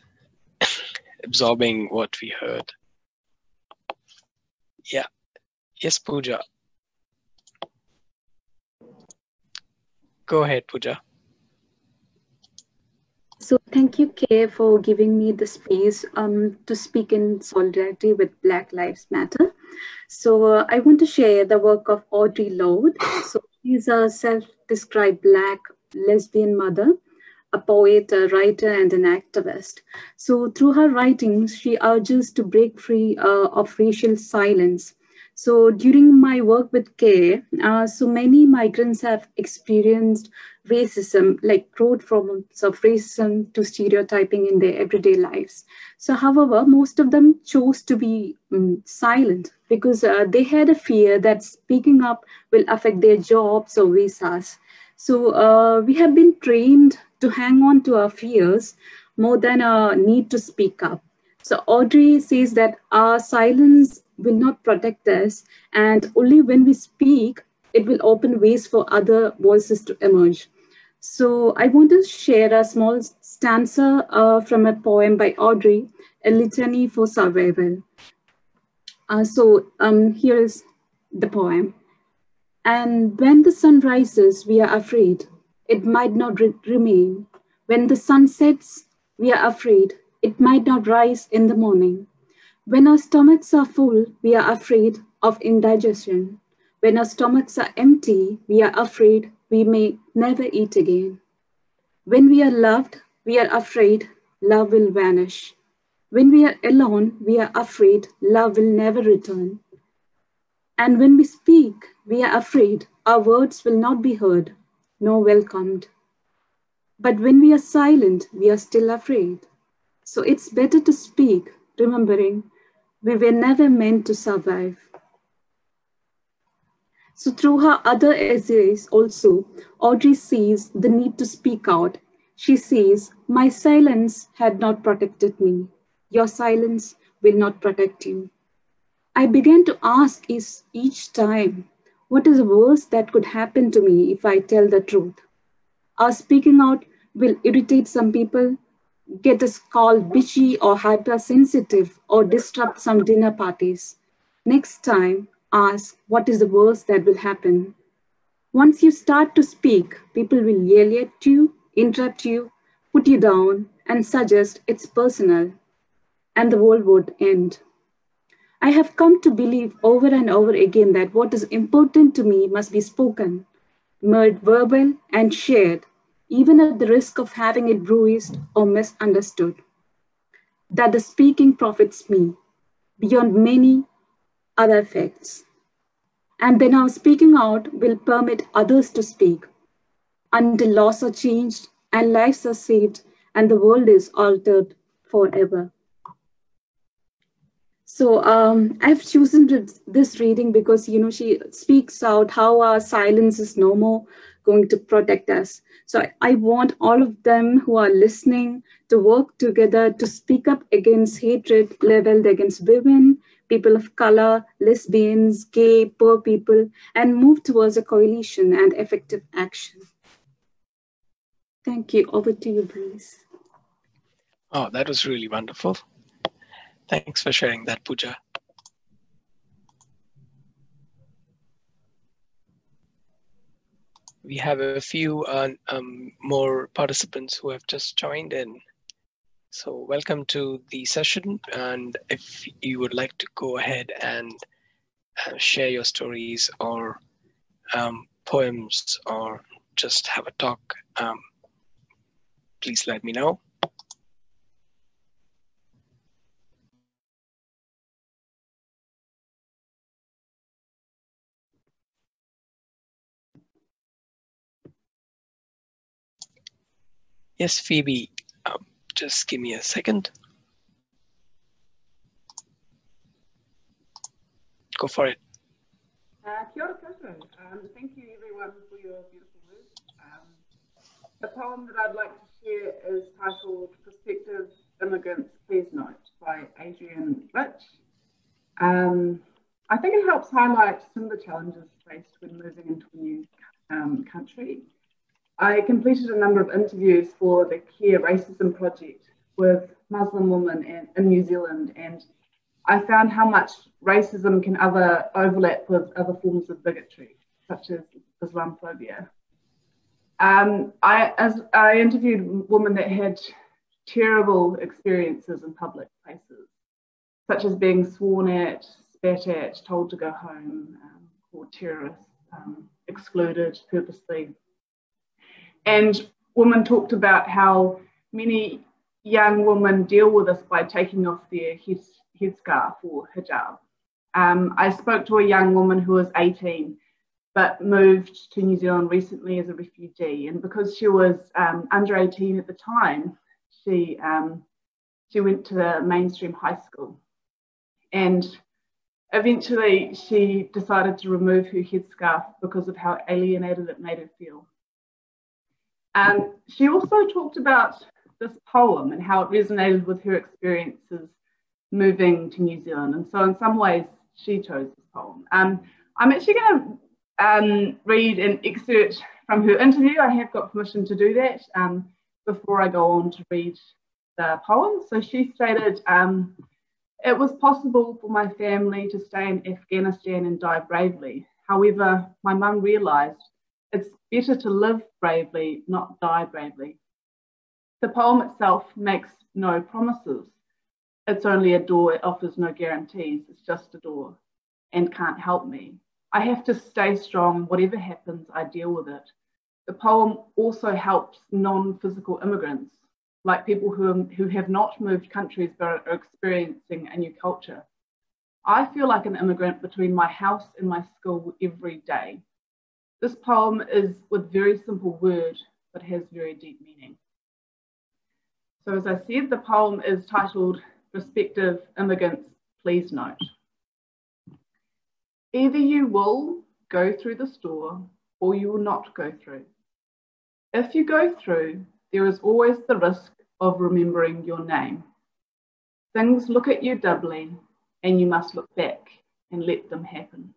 absorbing what we heard. Yeah. Yes, Pooja. Go ahead, Pooja. So thank you, Kay, for giving me the space to speak in solidarity with Black Lives Matter. So I want to share the work of Audre Lorde. So she's a self-described Black lesbian mother, a poet, a writer, and an activist. So through her writings, she urges to break free of racial silence. So during my work with CARE, so many migrants have experienced racism, like broad forms of racism to stereotyping in their everyday lives. So however, most of them chose to be silent because they had a fear that speaking up will affect their jobs or visas. So we have been trained to hang on to our fears more than a need to speak up. So Audrey says that our silence will not protect us, and only when we speak, it will open ways for other voices to emerge. So I want to share a small stanza from a poem by Audrey, A Litany for Survival. Here is the poem. And when the sun rises, we are afraid it might not remain. When the sun sets, we are afraid it might not rise in the morning. When our stomachs are full, we are afraid of indigestion. When our stomachs are empty, we are afraid we may never eat again. When we are loved, we are afraid love will vanish. When we are alone, we are afraid love will never return. And when we speak, we are afraid our words will not be heard, nor welcomed. But when we are silent, we are still afraid. So it's better to speak, remembering we were never meant to survive. So through her other essays also, Audrey sees the need to speak out. She says, my silence had not protected me. Your silence will not protect you. I began to ask each time, what is the worst that could happen to me if I tell the truth? Our speaking out will irritate some people, get us called bitchy or hypersensitive, or disrupt some dinner parties. Next time, ask what is the worst that will happen. Once you start to speak, people will yell at you, interrupt you, put you down, and suggest it's personal, and the world would end. I have come to believe over and over again that what is important to me must be spoken, made verbal, and shared, even at the risk of having it bruised or misunderstood. That the speaking profits me beyond many other effects. And then our speaking out will permit others to speak until laws are changed and lives are saved and the world is altered forever. So I've chosen this reading because, she speaks out how our silence is no more going to protect us. So I want all of them who are listening to work together to speak up against hatred leveled against women, people of color, lesbians, gay, poor people, and move towards a coalition and effective action. Thank you. Over to you, Breeze. Oh, that was really wonderful. Thanks for sharing that, Pooja. We have a few more participants who have just joined in. So welcome to the session. And if you would like to go ahead and share your stories or poems or just have a talk, please let me know. Yes, Phoebe, just give me a second. Go for it. Kia ora koutou. Thank you everyone for your beautiful words. The poem that I'd like to share is titled Prospective Immigrants Please Note by Adrian Rich. I think it helps highlight some of the challenges faced when moving into a new country. I completed a number of interviews for the Care Racism Project with Muslim women in New Zealand, and I found how much racism can overlap with other forms of bigotry, such as Islamophobia. I interviewed women that had terrible experiences in public places, such as being sworn at, spat at, told to go home, called terrorists, excluded purposely. And women talked about how many young women deal with this by taking off their headscarf or hijab. I spoke to a young woman who was 18 but moved to New Zealand recently as a refugee, and because she was under 18 at the time, she went to the mainstream high school, and eventually she decided to remove her headscarf because of how alienated it made her feel. She also talked about this poem and how it resonated with her experiences moving to New Zealand, and so in some ways she chose this poem. I'm actually going to read an excerpt from her interview. I have got permission to do that before I go on to read the poem. So she stated, it was possible for my family to stay in Afghanistan and die bravely. However, my mum realised it's better to live bravely, not die bravely. The poem itself makes no promises. It's only a door, it offers no guarantees. It's just a door and can't help me. I have to stay strong. Whatever happens, I deal with it. The poem also helps non-physical immigrants, like people who have not moved countries but are experiencing a new culture. I feel like an immigrant between my house and my school every day. This poem is with very simple word, but has very deep meaning. So as I said, the poem is titled Prospective Immigrants Please Note. Either you will go through this door or you will not go through. If you go through, there is always the risk of remembering your name. Things look at you doubly and you must look back and let them happen.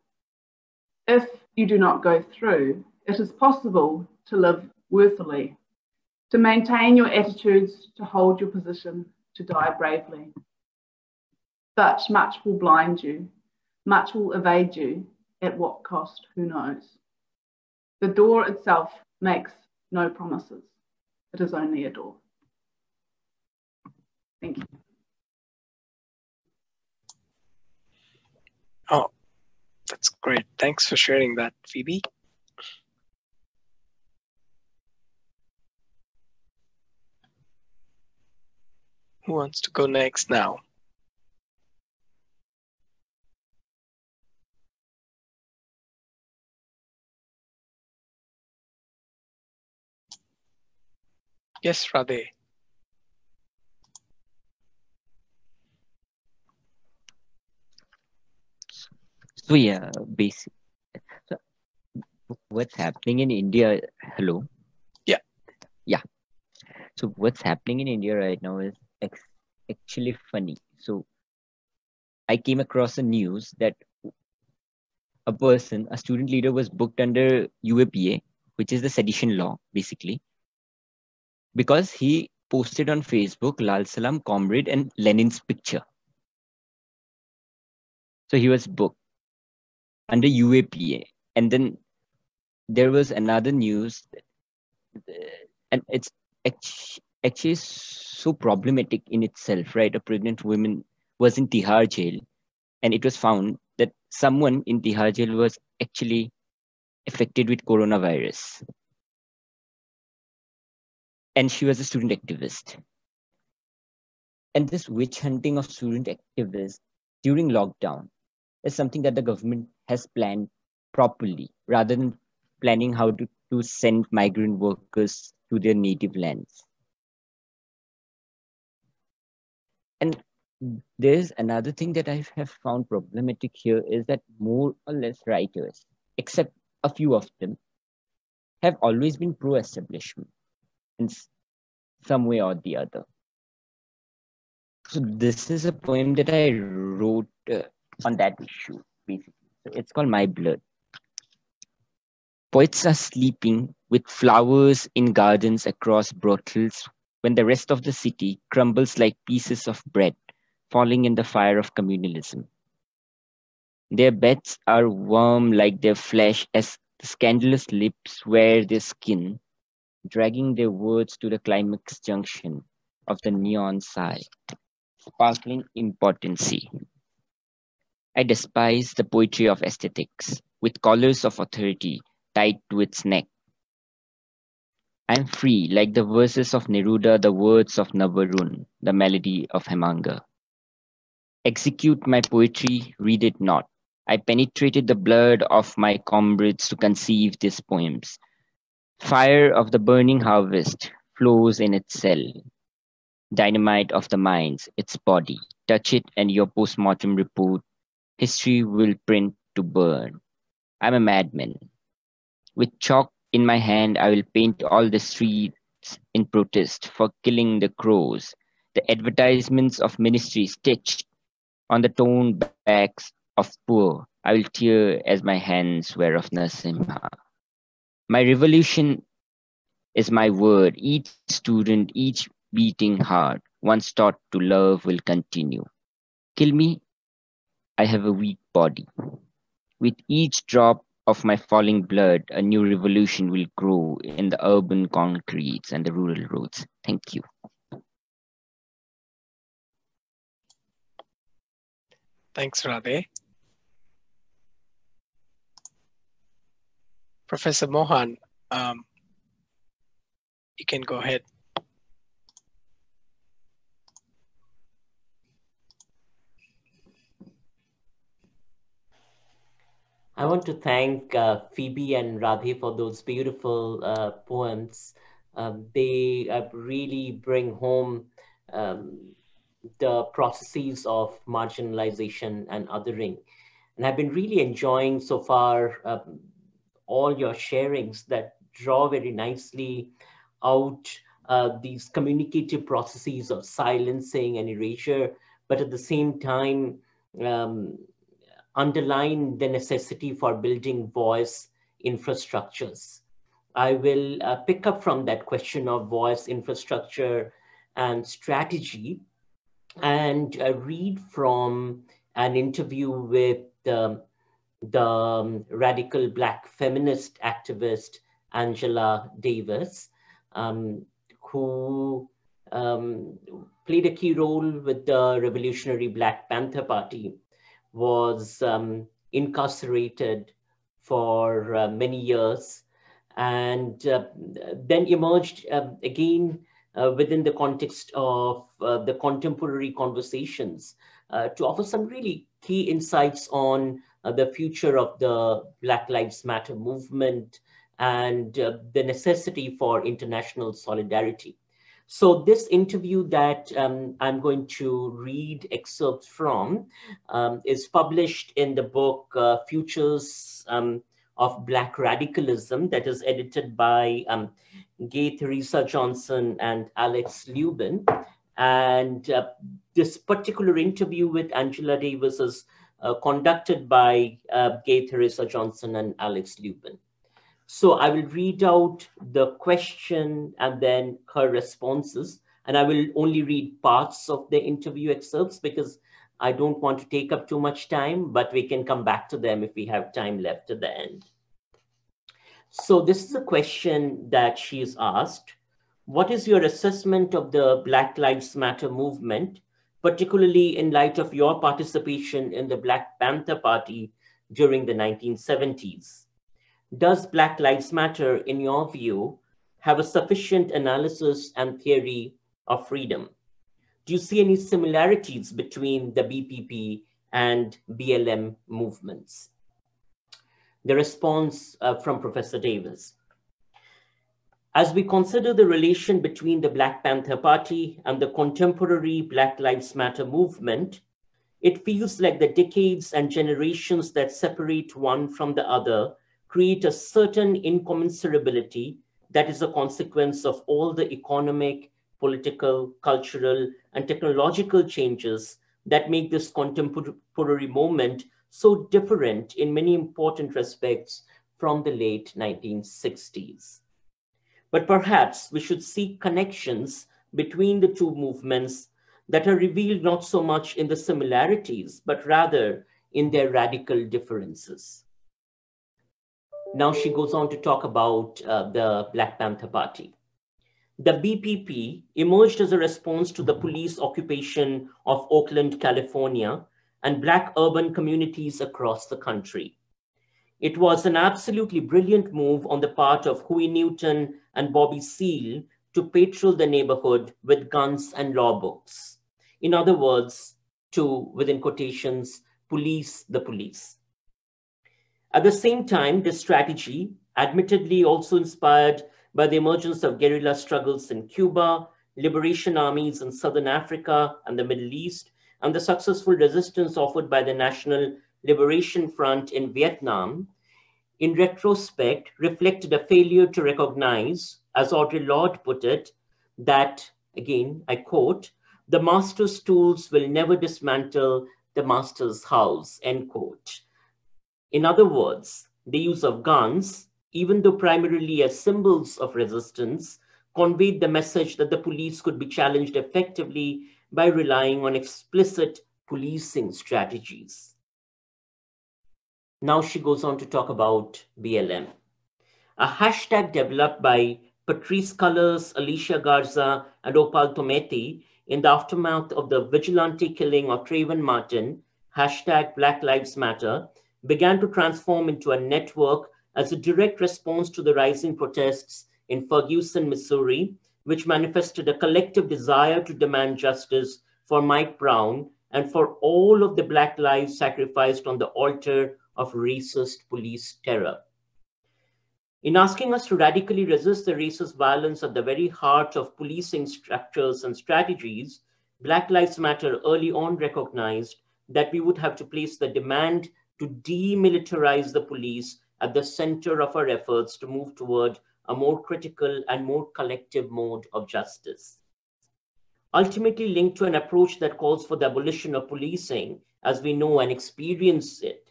If you do not go through, it is possible to live worthily, to maintain your attitudes, to hold your position, to die bravely. But much will blind you. Much will evade you. At what cost, who knows? The door itself makes no promises. It is only a door. Thank you. Oh, that's great. Thanks for sharing that, Phoebe. Who wants to go next now? Yes, Radhe. So yeah, basic. So what's happening in India? Hello. Yeah. Yeah. So what's happening in India right now is actually funny. So I came across a news that a student leader, was booked under UAPA, which is the sedition law, basically, because he posted on Facebook Lal Salam, Comrade, and Lenin's picture. So he was booked under UAPA. And then there was another news, and it's actually so problematic in itself, right? A pregnant woman was in Tihar jail, and it was found that someone in Tihar jail was actually affected with coronavirus. And she was a student activist. And this witch hunting of student activists during lockdown is something that the government has planned properly, rather than planning how to send migrant workers to their native lands. And There's another thing that I have found problematic here is that more or less writers, except a few of them, have always been pro-establishment in some way or the other. So this is a poem that I wrote on that issue, basically. So it's called My Blood. Poets are sleeping with flowers in gardens across brothels when the rest of the city crumbles like pieces of bread falling in the fire of communalism. Their beds are warm like their flesh as the scandalous lips wear their skin, dragging their words to the climax junction of the neon sigh, sparkling impotency. I despise the poetry of aesthetics, with collars of authority tied to its neck. I am free, like the verses of Neruda, the words of Navarun, the melody of Hemanga. Execute my poetry, read it not. I penetrated the blood of my comrades to conceive these poems. Fire of the burning harvest flows in its cell. Dynamite of the minds, its body. Touch it and your postmortem report. History will print to burn. I'm a madman. With chalk in my hand, I will paint all the streets in protest for killing the crows. The advertisements of ministry stitched on the torn backs of poor. I will tear as my hands were of Narasimha. My revolution is my word. Each student, each beating heart, once taught to love will continue. Kill me, I have a weak body. With each drop of my falling blood, a new revolution will grow in the urban concretes and the rural roads. Thank you. Thanks, Radhe. Professor Mohan, you can go ahead. I want to thank Phoebe and Radhe for those beautiful poems. They really bring home the processes of marginalization and othering. And I've been really enjoying so far all your sharings that draw very nicely out these communicative processes of silencing and erasure, but at the same time, underline the necessity for building voice infrastructures. I will pick up from that question of voice infrastructure and strategy and read from an interview with the radical Black feminist activist Angela Davis, who played a key role with the revolutionary Black Panther Party, was incarcerated for many years, and then emerged again within the context of the contemporary conversations to offer some really key insights on the future of the Black Lives Matter movement and the necessity for international solidarity. So this interview that I'm going to read excerpts from is published in the book Futures of Black Radicalism, that is edited by Gay Theresa Johnson and Alex Lubin. And this particular interview with Angela Davis is conducted by Gay Theresa Johnson and Alex Lubin. So I will read out the question and then her responses, and I will only read parts of the interview excerpts because I don't want to take up too much time, but we can come back to them if we have time left at the end. So this is a question that she's asked. What is your assessment of the Black Lives Matter movement, particularly in light of your participation in the Black Panther Party during the 1970s? Does Black Lives Matter, in your view, have a sufficient analysis and theory of freedom? Do you see any similarities between the BPP and BLM movements? The response from Professor Davis. As we consider the relation between the Black Panther Party and the contemporary Black Lives Matter movement, it feels like the decades and generations that separate one from the other create a certain incommensurability that is a consequence of all the economic, political, cultural, and technological changes that make this contemporary moment so different in many important respects from the late 1960s. But perhaps we should seek connections between the two movements that are revealed not so much in the similarities, but rather in their radical differences. Now she goes on to talk about the Black Panther Party. The BPP emerged as a response to the police occupation of Oakland, California, and Black urban communities across the country. It was an absolutely brilliant move on the part of Huey Newton and Bobby Seale to patrol the neighborhood with guns and law books. In other words, to, within quotations, police the police. At the same time, this strategy, admittedly also inspired by the emergence of guerrilla struggles in Cuba, liberation armies in Southern Africa and the Middle East, and the successful resistance offered by the National Liberation Front in Vietnam, in retrospect, reflected a failure to recognize, as Audre Lorde put it, that, again, I quote, "the master's tools will never dismantle the master's house," end quote. In other words, the use of guns, even though primarily as symbols of resistance, conveyed the message that the police could be challenged effectively by relying on explicit policing strategies. Now she goes on to talk about BLM. A hashtag developed by Patrice Cullors, Alicia Garza, and Opal Tometi in the aftermath of the vigilante killing of Trayvon Martin, hashtag Black Lives Matter, began to transform into a network as a direct response to the rising protests in Ferguson, Missouri, which manifested a collective desire to demand justice for Mike Brown and for all of the Black lives sacrificed on the altar of racist police terror. In asking us to radically resist the racist violence at the very heart of policing structures and strategies, Black Lives Matter early on recognized that we would have to place the demand to demilitarize the police at the center of our efforts to move toward a more critical and more collective mode of justice. Ultimately linked to an approach that calls for the abolition of policing as we know and experience it,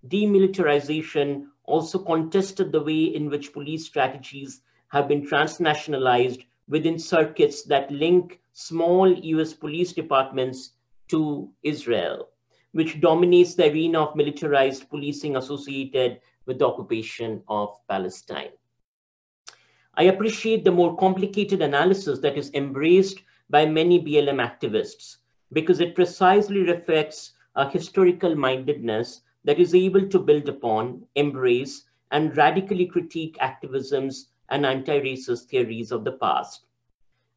demilitarization also contested the way in which police strategies have been transnationalized within circuits that link small US police departments to Israel, which dominates the arena of militarized policing associated with the occupation of Palestine. I appreciate the more complicated analysis that is embraced by many BLM activists because it precisely reflects a historical mindedness that is able to build upon, embrace, and radically critique activisms and anti-racist theories of the past.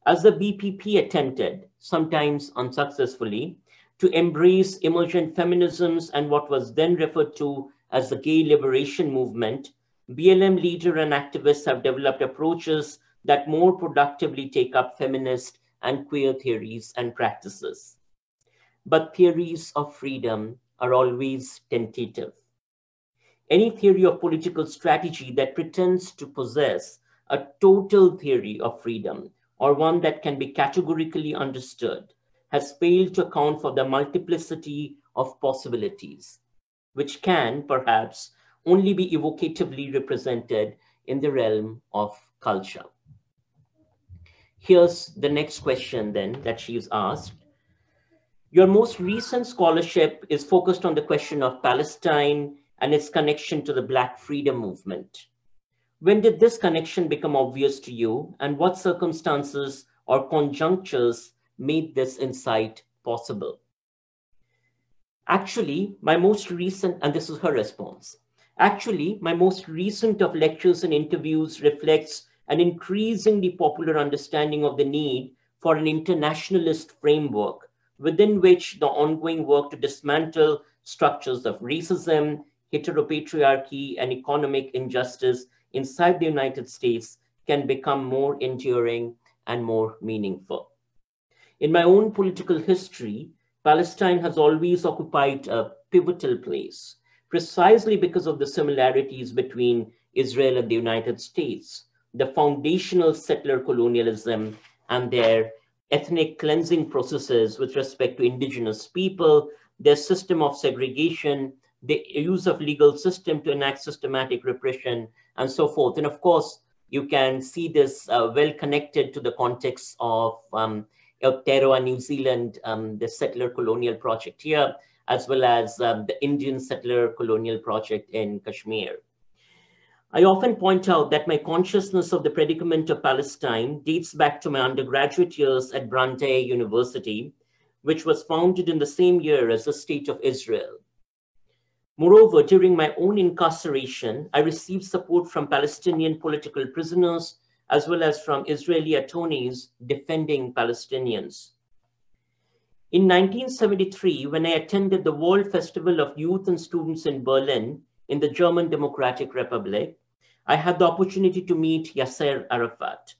As the BPP attempted, sometimes unsuccessfully, to embrace emergent feminisms and what was then referred to as the gay liberation movement, BLM leaders and activists have developed approaches that more productively take up feminist and queer theories and practices. But theories of freedom are always tentative. Any theory of political strategy that pretends to possess a total theory of freedom or one that can be categorically understood has failed to account for the multiplicity of possibilities, which can perhaps only be evocatively represented in the realm of culture. Here's the next question then that she's asked. Your most recent scholarship is focused on the question of Palestine and its connection to the Black freedom movement. When did this connection become obvious to you, and what circumstances or conjunctures made this insight possible? Actually, my most recent, and this is her response, actually, my most recent of lectures and interviews reflects an increasingly popular understanding of the need for an internationalist framework within which the ongoing work to dismantle structures of racism, heteropatriarchy, and economic injustice inside the United States can become more enduring and more meaningful. In my own political history, Palestine has always occupied a pivotal place, precisely because of the similarities between Israel and the United States, the foundational settler colonialism and their ethnic cleansing processes with respect to indigenous people, their system of segregation, the use of legal system to enact systematic repression, and so forth. And of course, you can see this well connected to the context of Aotearoa, New Zealand, the settler colonial project here, as well as the Indian settler colonial project in Kashmir. I often point out that my consciousness of the predicament of Palestine dates back to my undergraduate years at Brandeis University, which was founded in the same year as the State of Israel. Moreover, during my own incarceration, I received support from Palestinian political prisoners, as well as from Israeli attorneys defending Palestinians. In 1973, when I attended the World Festival of Youth and Students in Berlin in the German Democratic Republic, I had the opportunity to meet Yasser Arafat,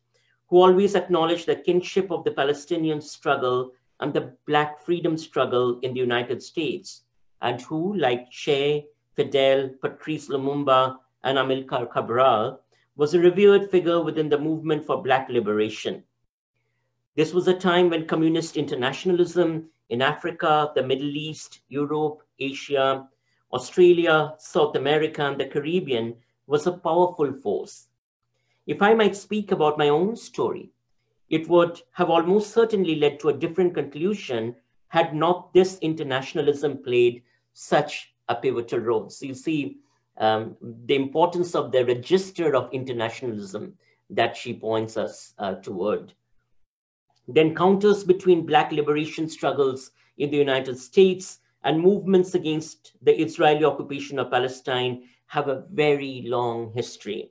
who always acknowledged the kinship of the Palestinian struggle and the Black freedom struggle in the United States, and who, like Che, Fidel, Patrice Lumumba, and Amilcar Cabral, was a revered figure within the movement for Black liberation. This was a time when communist internationalism in Africa, the Middle East, Europe, Asia, Australia, South America, and the Caribbean was a powerful force. If I might speak about my own story, it would have almost certainly led to a different conclusion had not this internationalism played such a pivotal role. So you see the importance of the register of internationalism that she points us toward. The encounters between Black liberation struggles in the United States and movements against the Israeli occupation of Palestine have a very long history.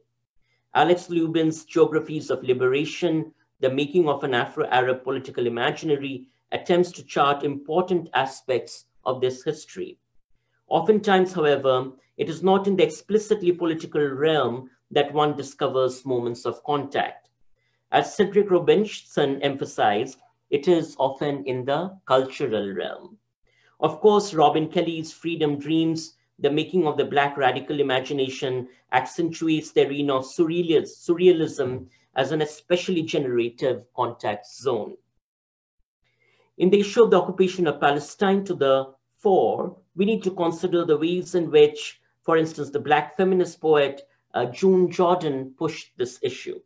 Alex Lubin's Geographies of Liberation, The Making of an Afro-Arab Political Imaginary, attempts to chart important aspects of this history. Oftentimes, however, it is not in the explicitly political realm that one discovers moments of contact. As Cedric Robinson emphasized, it is often in the cultural realm. Of course, Robin Kelly's Freedom Dreams, The Making of the Black Radical Imagination, accentuates the arena of surrealism as an especially generative contact zone. In the issue of the occupation of Palestine to the fore, we need to consider the ways in which, for instance, the Black feminist poet June Jordan pushed this issue.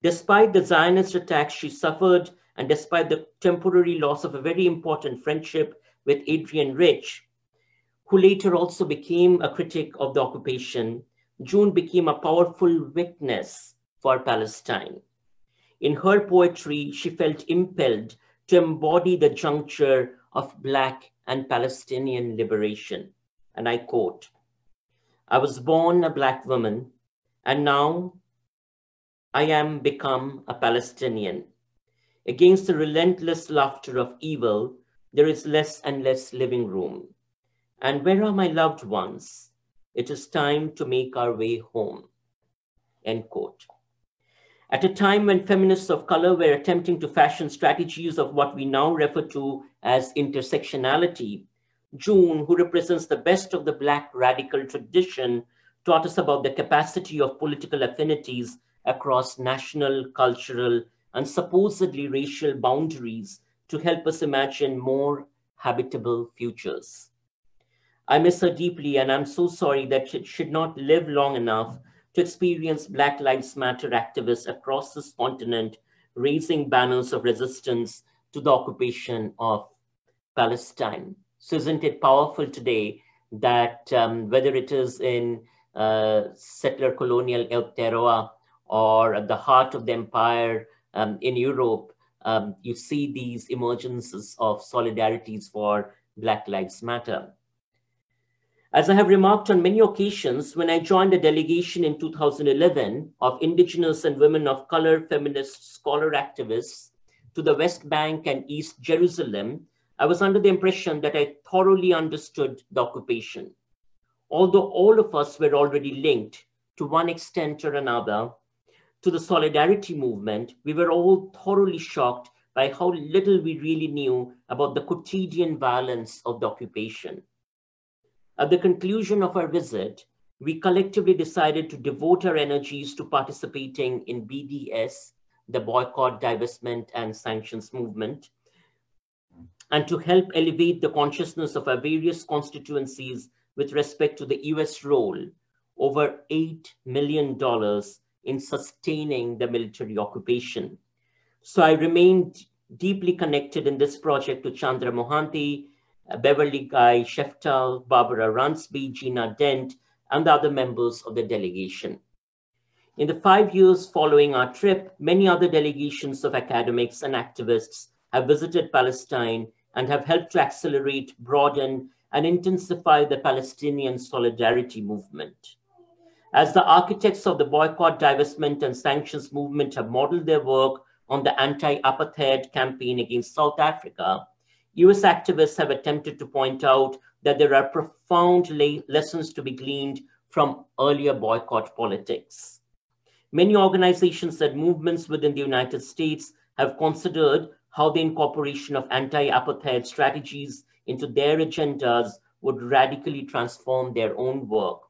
Despite the Zionist attacks she suffered, and despite the temporary loss of a very important friendship with Adrienne Rich, who later also became a critic of the occupation, June became a powerful witness for Palestine. In her poetry, she felt impelled to embody the juncture of Black and Palestinian liberation. And I quote, "I was born a Black woman, and now I am become a Palestinian. Against the relentless laughter of evil, there is less and less living room. And where are my loved ones? It is time to make our way home." End quote. At a time when feminists of color were attempting to fashion strategies of what we now refer to as intersectionality, June, who represents the best of the Black radical tradition, taught us about the capacity of political affinities across national, cultural, and supposedly racial boundaries to help us imagine more habitable futures. I miss her deeply, and I'm so sorry that she should not live long enough to experience Black Lives Matter activists across this continent raising banners of resistance to the occupation of Palestine. So isn't it powerful today that whether it is in settler colonial Aotearoa or at the heart of the empire in Europe, you see these emergences of solidarities for Black Lives Matter. As I have remarked on many occasions, when I joined a delegation in 2011 of Indigenous and women of color feminist scholar activists to the West Bank and East Jerusalem, I was under the impression that I thoroughly understood the occupation. Although all of us were already linked to one extent or another to the Solidarity movement, we were all thoroughly shocked by how little we really knew about the quotidian violence of the occupation. At the conclusion of our visit, we collectively decided to devote our energies to participating in BDS, the Boycott, Divestment and Sanctions movement, and to help elevate the consciousness of our various constituencies with respect to the US role, over $8 million in sustaining the military occupation. So I remained deeply connected in this project to Chandra Mohanty, Beverly Guy Sheftal, Barbara Ransby, Gina Dent, and the other members of the delegation. In the 5 years following our trip, many other delegations of academics and activists have visited Palestine and have helped to accelerate, broaden, and intensify the Palestinian solidarity movement. As the architects of the boycott, divestment, and sanctions movement have modeled their work on the anti-apartheid campaign against South Africa, US activists have attempted to point out that there are profound lessons to be gleaned from earlier boycott politics. Many organizations and movements within the United States have considered how the incorporation of anti-apartheid strategies into their agendas would radically transform their own work.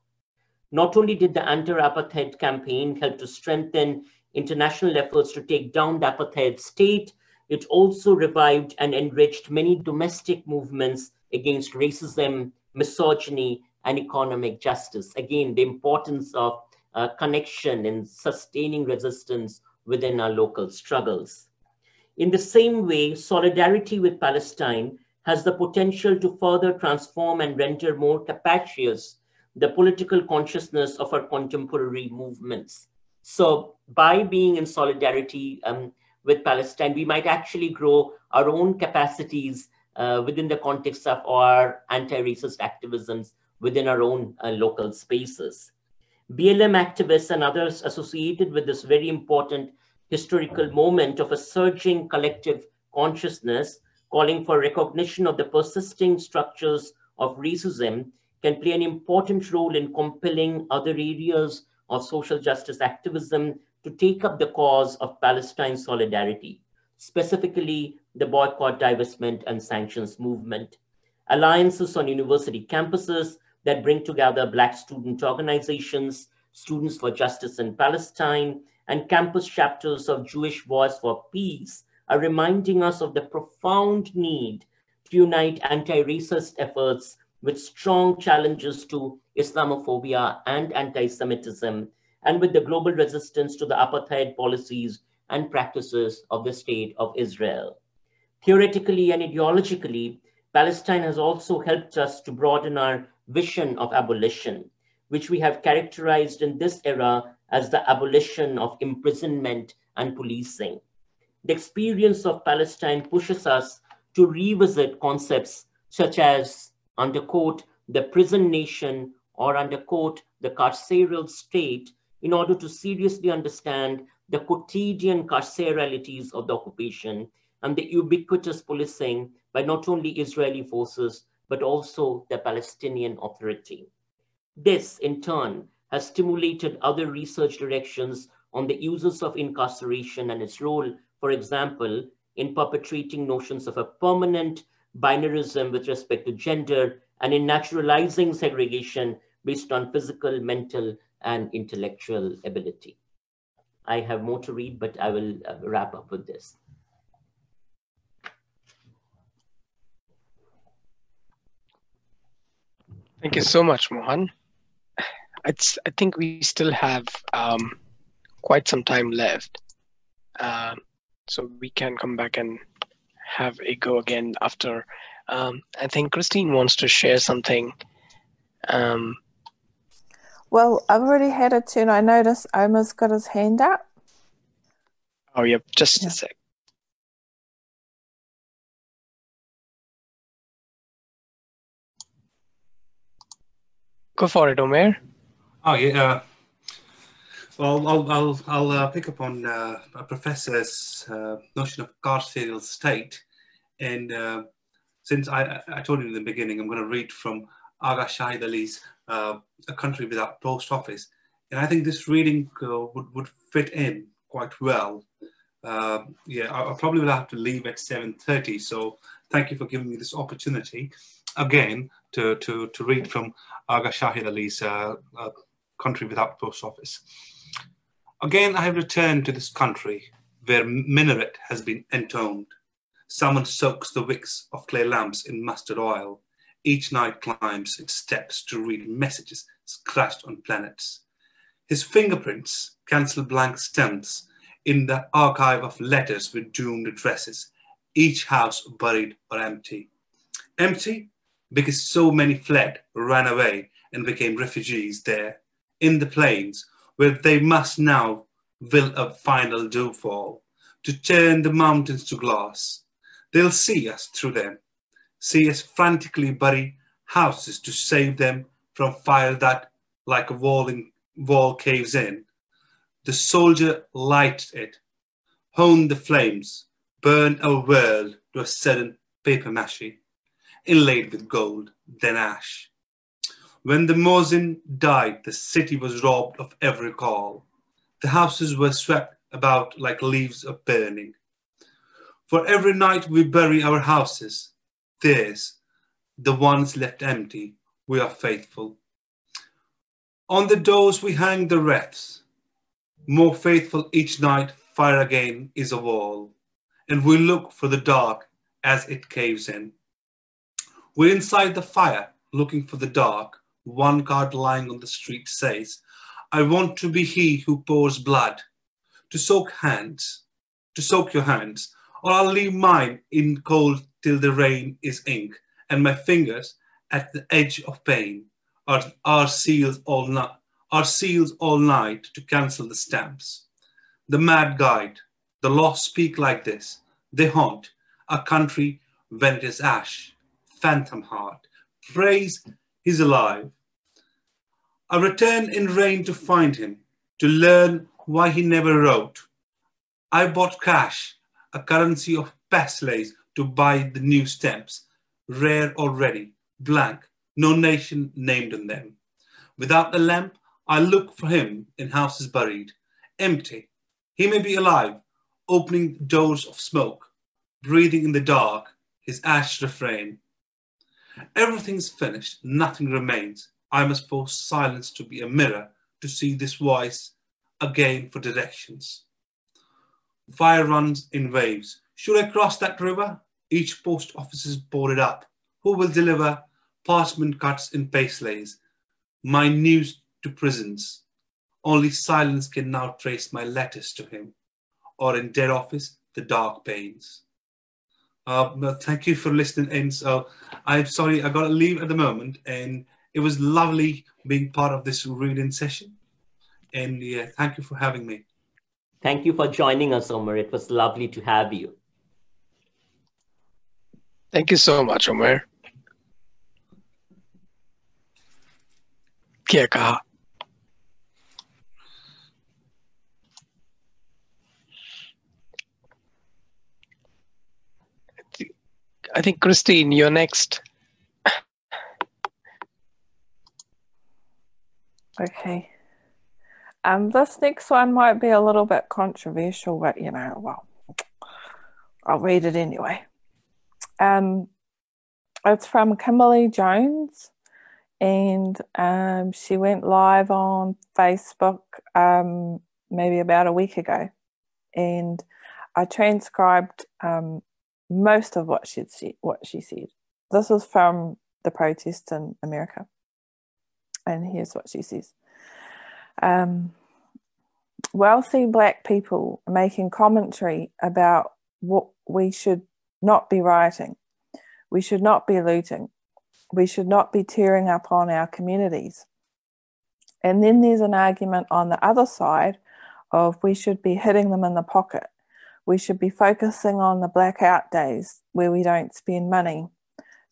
Not only did the anti-apartheid campaign help to strengthen international efforts to take down the apartheid state, it also revived and enriched many domestic movements against racism, misogyny, and economic justice. Again, the importance of connection in sustaining resistance within our local struggles. In the same way, solidarity with Palestine has the potential to further transform and render more capacious the political consciousness of our contemporary movements. So by being in solidarity with Palestine, we might actually grow our own capacities within the context of our anti-racist activisms within our own local spaces. BLM activists and others associated with this very important historical moment of a surging collective consciousness calling for recognition of the persisting structures of racism can play an important role in compelling other areas of social justice activism to take up the cause of Palestine solidarity, specifically the boycott, divestment, and sanctions movement. Alliances on university campuses that bring together Black student organizations, Students for Justice in Palestine, and campus chapters of Jewish Voice for Peace are reminding us of the profound need to unite anti-racist efforts with strong challenges to Islamophobia and anti-Semitism, and with the global resistance to the apartheid policies and practices of the State of Israel. Theoretically and ideologically, Palestine has also helped us to broaden our vision of abolition, which we have characterized in this era as the abolition of imprisonment and policing. The experience of Palestine pushes us to revisit concepts such as, under quote, the prison nation, or under quote, the carceral state, in order to seriously understand the quotidian carceralities of the occupation and the ubiquitous policing by not only Israeli forces, but also the Palestinian Authority. This, in turn, has stimulated other research directions on the uses of incarceration and its role, for example, in perpetuating notions of a permanent binarism with respect to gender and in naturalizing segregation based on physical, mental, and intellectual ability. I have more to read, but I will wrap up with this. Thank you so much, Mohan. I think we still have quite some time left. So we can come back and have a go again after. I think Christine wants to share something. Well, I've already had a turn. I noticed Omar's got his hand up. Oh, yep, just a sec. Go for it, Omer. Oh yeah. Well, I'll pick up on a professor's notion of carceral state, and since I told you in the beginning, I'm going to read from Aga Shahid Ali's A Country Without Post Office, And I think this reading would fit in quite well. Yeah, I probably will have to leave at 7:30. So thank you for giving me this opportunity again to read from Aga Shahid Ali's Country Without Post Office. Again, I have returned to this country where minaret has been entombed. Someone soaks the wicks of clay lamps in mustard oil. Each night climbs its steps to read messages scratched on planets. His fingerprints cancel blank stems in the archive of letters with doomed addresses, each house buried or empty. Empty because so many fled, ran away, and became refugees there, in the plains, where they must now will a final dewfall, to turn the mountains to glass. They'll see us through them, see us frantically bury houses to save them from fire that, like a wall caves in. The soldier lights it, honed the flames, burned our world to a sudden paper mache, inlaid with gold, then ash. When the Mosin died, the city was robbed of every call. The houses were swept about like leaves of burning. For every night we bury our houses, theirs, the ones left empty, we are faithful. On the doors we hang the wreaths. More faithful each night, fire again is a wall, and we look for the dark as it caves in. We're inside the fire, looking for the dark. One card lying on the street says, I want to be he who pours blood, to soak your hands, or I'll leave mine in cold till the rain is ink, and my fingers at the edge of pain are seals all night to cancel the stamps. The mad guide, the lost speak like this. They haunt a country when it is ash. Phantom heart, praise he's alive. I return in rain to find him, to learn why he never wrote. I bought cash, a currency of paslays, to buy the new stamps, rare already, blank, no nation named in them. Without the lamp, I look for him in houses buried, empty. He may be alive, opening doors of smoke, breathing in the dark, his ash refrain. Everything's finished, nothing remains. I must force silence to be a mirror to see this voice again for directions. Fire runs in waves. Should I cross that river? Each post office is boarded up. Who will deliver parchment cuts in paslays? My news to prisons. Only silence can now trace my letters to him, or in dead office, the dark pains. Thank you for listening in. So I'm sorry, I got to leave at the moment, and it was lovely being part of this reading session. And yeah, thank you for having me. Thank you for joining us, Omer. It was lovely to have you. Thank you so much, Omer. क्या कहा? I think Christine, you're next. Okay. This next one might be a little bit controversial, but well, I'll read it anyway. It's from Kimberly Jones, and she went live on Facebook maybe about a week ago, and I transcribed most of what she said. This was from the protest in America, and here's what she says. Wealthy Black people making commentary about what we should not be rioting, we should not be looting, we should not be tearing up on our communities. And then there's an argument on the other side of we should be hitting them in the pocket. We should be focusing on the blackout days where we don't spend money.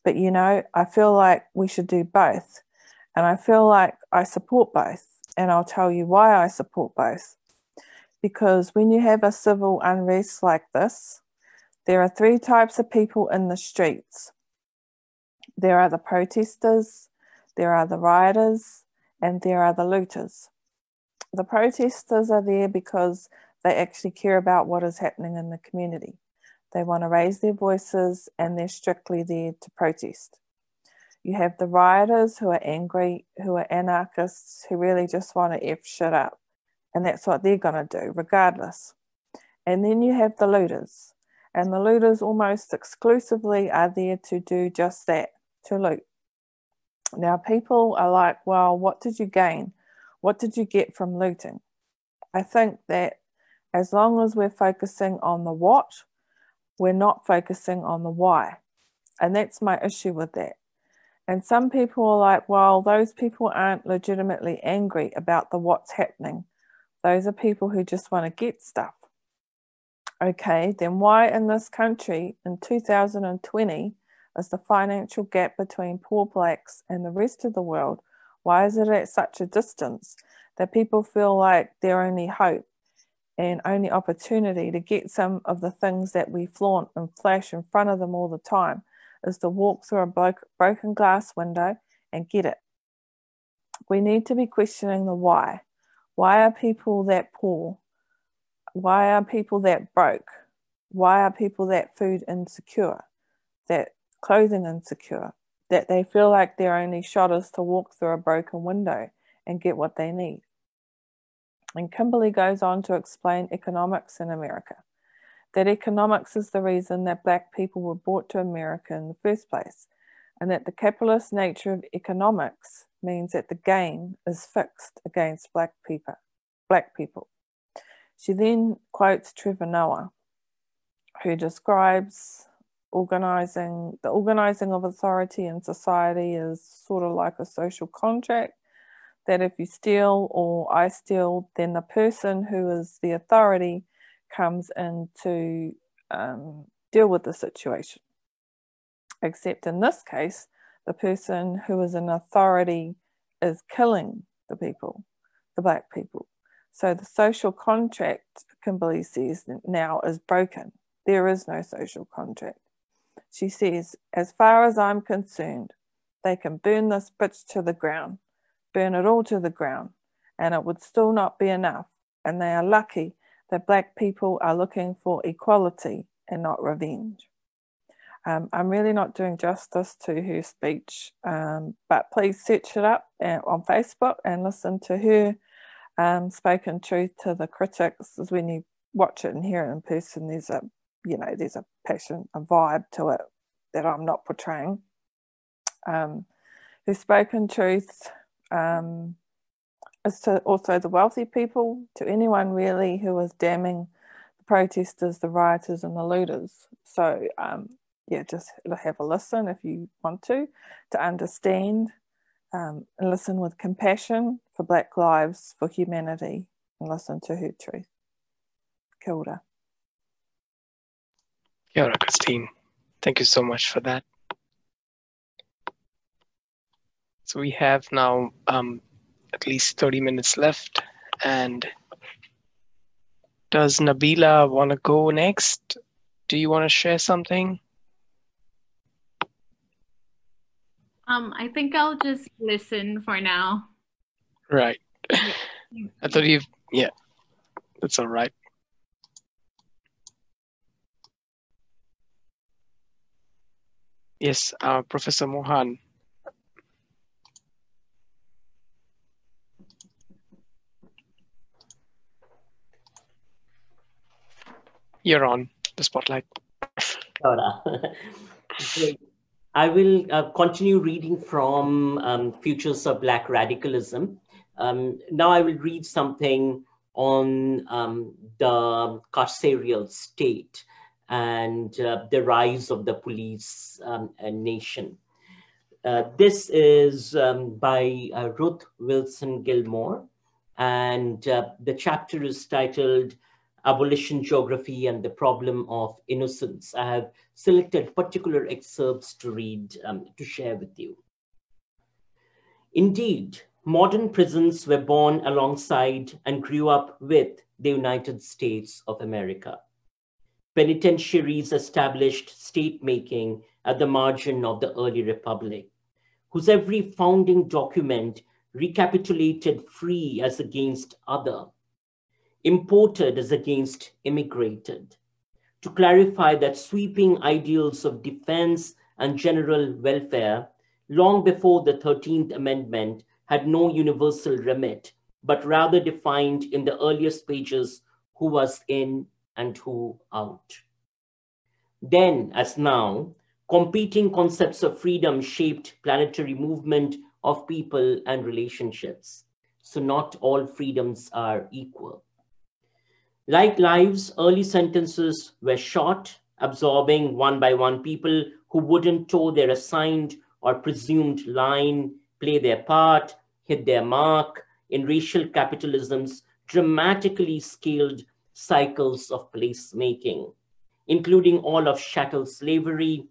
But I feel like we should do both. And I feel like I support both. And I'll tell you why I support both. Because when you have a civil unrest like this, there are three types of people in the streets. There are the protesters, there are the rioters, and there are the looters. The protesters are there because they actually care about what is happening in the community. They want to raise their voices and they're strictly there to protest. You have the rioters who are angry, who are anarchists, who really just want to F shit up. And that's what they're going to do, regardless. And then you have the looters. And the looters almost exclusively are there to do just that, to loot. Now, people are like, well, what did you gain? What did you get from looting? I think that as long as we're focusing on the what, we're not focusing on the why. And that's my issue with that. And some people are like, well, those people aren't legitimately angry about the what's happening. Those are people who just want to get stuff. Okay, then why in this country in 2020 is the financial gap between poor blacks and the rest of the world? Why is it at such a distance that people feel like their only hope and only opportunity to get some of the things that we flaunt and flash in front of them all the time is to walk through a broken glass window and get it? We need to be questioning the why. Why are people that poor? Why are people that broke? Why are people that food insecure, that clothing insecure, that they feel like their only shot is to walk through a broken window and get what they need? And Kimberly goes on to explain economics in America, that economics is the reason that black people were brought to America in the first place, and that the capitalist nature of economics means that the game is fixed against black people. She then quotes Trevor Noah, who describes the organizing of authority in society is sort of like a social contract, that if you steal or I steal, then the person who is the authority comes in to deal with the situation. Except in this case, the person who is an authority is killing the people, the black people. So the social contract, Kimberly says, now is broken. There is no social contract. She says, as far as I'm concerned, they can burn this bitch to the ground, burn it all to the ground, and it would still not be enough. And they are lucky that black people are looking for equality and not revenge. I'm really not doing justice to her speech, but please search it up on Facebook and listen to her spoken truth to the critics. Is when you watch it and hear it in person, there's a passion, a vibe to it that I'm not portraying. Her spoken truth is to also the wealthy people, to anyone really who is damning the protesters, the rioters and the looters. So just have a listen if you want to understand and listen with compassion for black lives, for humanity, and listen to her truth. Kia ora. Kia ora, Christine. Thank you so much for that. So we have now at least 30 minutes left. And does Nabila want to go next? Do you want to share something? I think I'll just listen for now. Right. I thought yeah, that's all right. Yes, Professor Mohan. You're on the spotlight. I will continue reading from Futures of Black Radicalism. Now I will read something on the carceral state and the rise of the police nation. This is by Ruth Wilson Gilmore, and the chapter is titled Abolition Geography and the Problem of Innocence. I have selected particular excerpts to read, to share with you. Indeed, modern prisons were born alongside and grew up with the United States of America. Penitentiaries established state-making at the margin of the early republic, whose every founding document recapitulated free as against other, imported as against immigrated, to clarify that sweeping ideals of defense and general welfare long before the 13th Amendment had no universal remit, but rather defined in the earliest pages who was in and who out. Then, as now, competing concepts of freedom shaped planetary movement of people and relationships. So not all freedoms are equal. Like lives, early sentences were short, absorbing one by one people who wouldn't toe their assigned or presumed line, play their part, hit their mark in racial capitalism's dramatically scaled cycles of placemaking, including all of chattel slavery,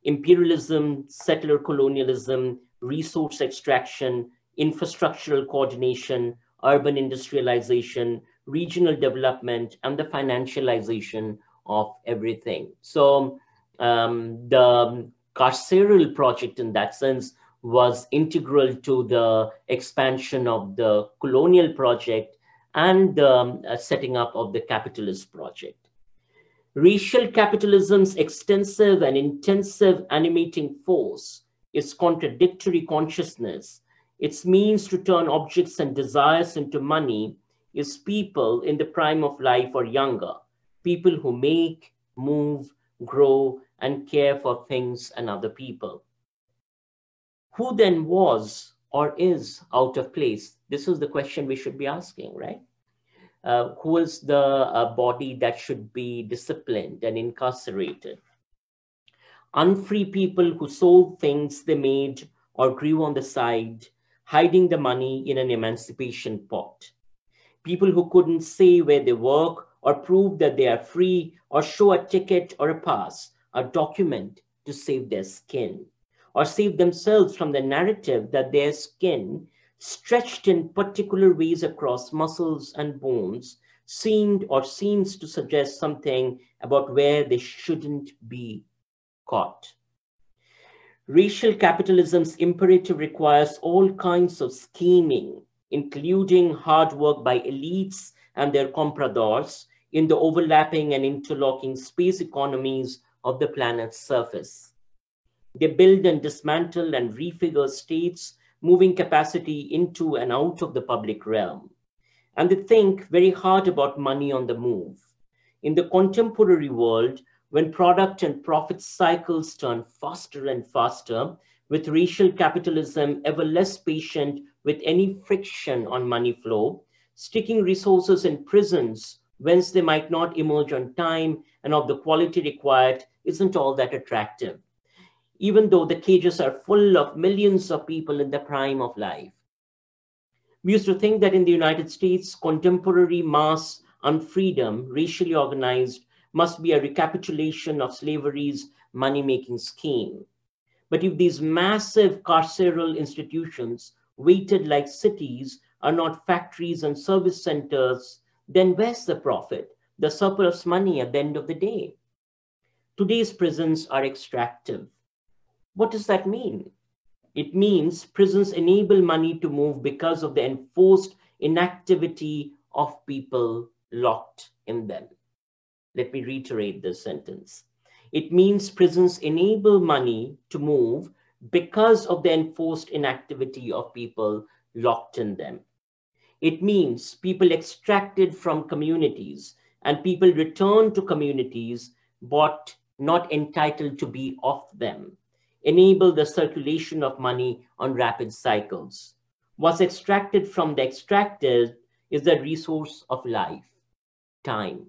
imperialism, settler colonialism, resource extraction, infrastructural coordination, urban industrialization, regional development, and the financialization of everything. So the carceral project in that sense was integral to the expansion of the colonial project and the setting up of the capitalist project. Racial capitalism's extensive and intensive animating force, its contradictory consciousness, its means to turn objects and desires into money, is people in the prime of life or younger, people who make, move, grow, and care for things and other people. Who then was or is out of place? This is the question we should be asking, right? Who is the body that should be disciplined and incarcerated? Unfree people who sold things they made or grew on the side, hiding the money in an emancipation pot. People who couldn't say where they work or prove that they are free or show a ticket or a pass, a document to save their skin, or save themselves from the narrative that their skin, stretched in particular ways across muscles and bones, seemed or seems to suggest something about where they shouldn't be caught. Racial capitalism's imperative requires all kinds of scheming, including hard work by elites and their compradors in the overlapping and interlocking space economies of the planet's surface. They build and dismantle and refigure states, moving capacity into and out of the public realm. And they think very hard about money on the move. In the contemporary world, when product and profit cycles turn faster and faster, with racial capitalism ever less patient with any friction on money flow, sticking resources in prisons whence they might not emerge on time and of the quality required isn't all that attractive, even though the cages are full of millions of people in the prime of life. We used to think that in the United States, contemporary mass unfreedom, racially organized, must be a recapitulation of slavery's money-making scheme. But if these massive carceral institutions, weighted like cities, are not factories and service centers, then where's the profit, the surplus money at the end of the day? Today's prisons are extractive. What does that mean? It means prisons enable money to move because of the enforced inactivity of people locked in them. Let me reiterate this sentence. It means prisons enable money to move because of the enforced inactivity of people locked in them. It means people extracted from communities and people returned to communities but not entitled to be of them, enable the circulation of money on rapid cycles. What's extracted from the extracted is the resource of life, time.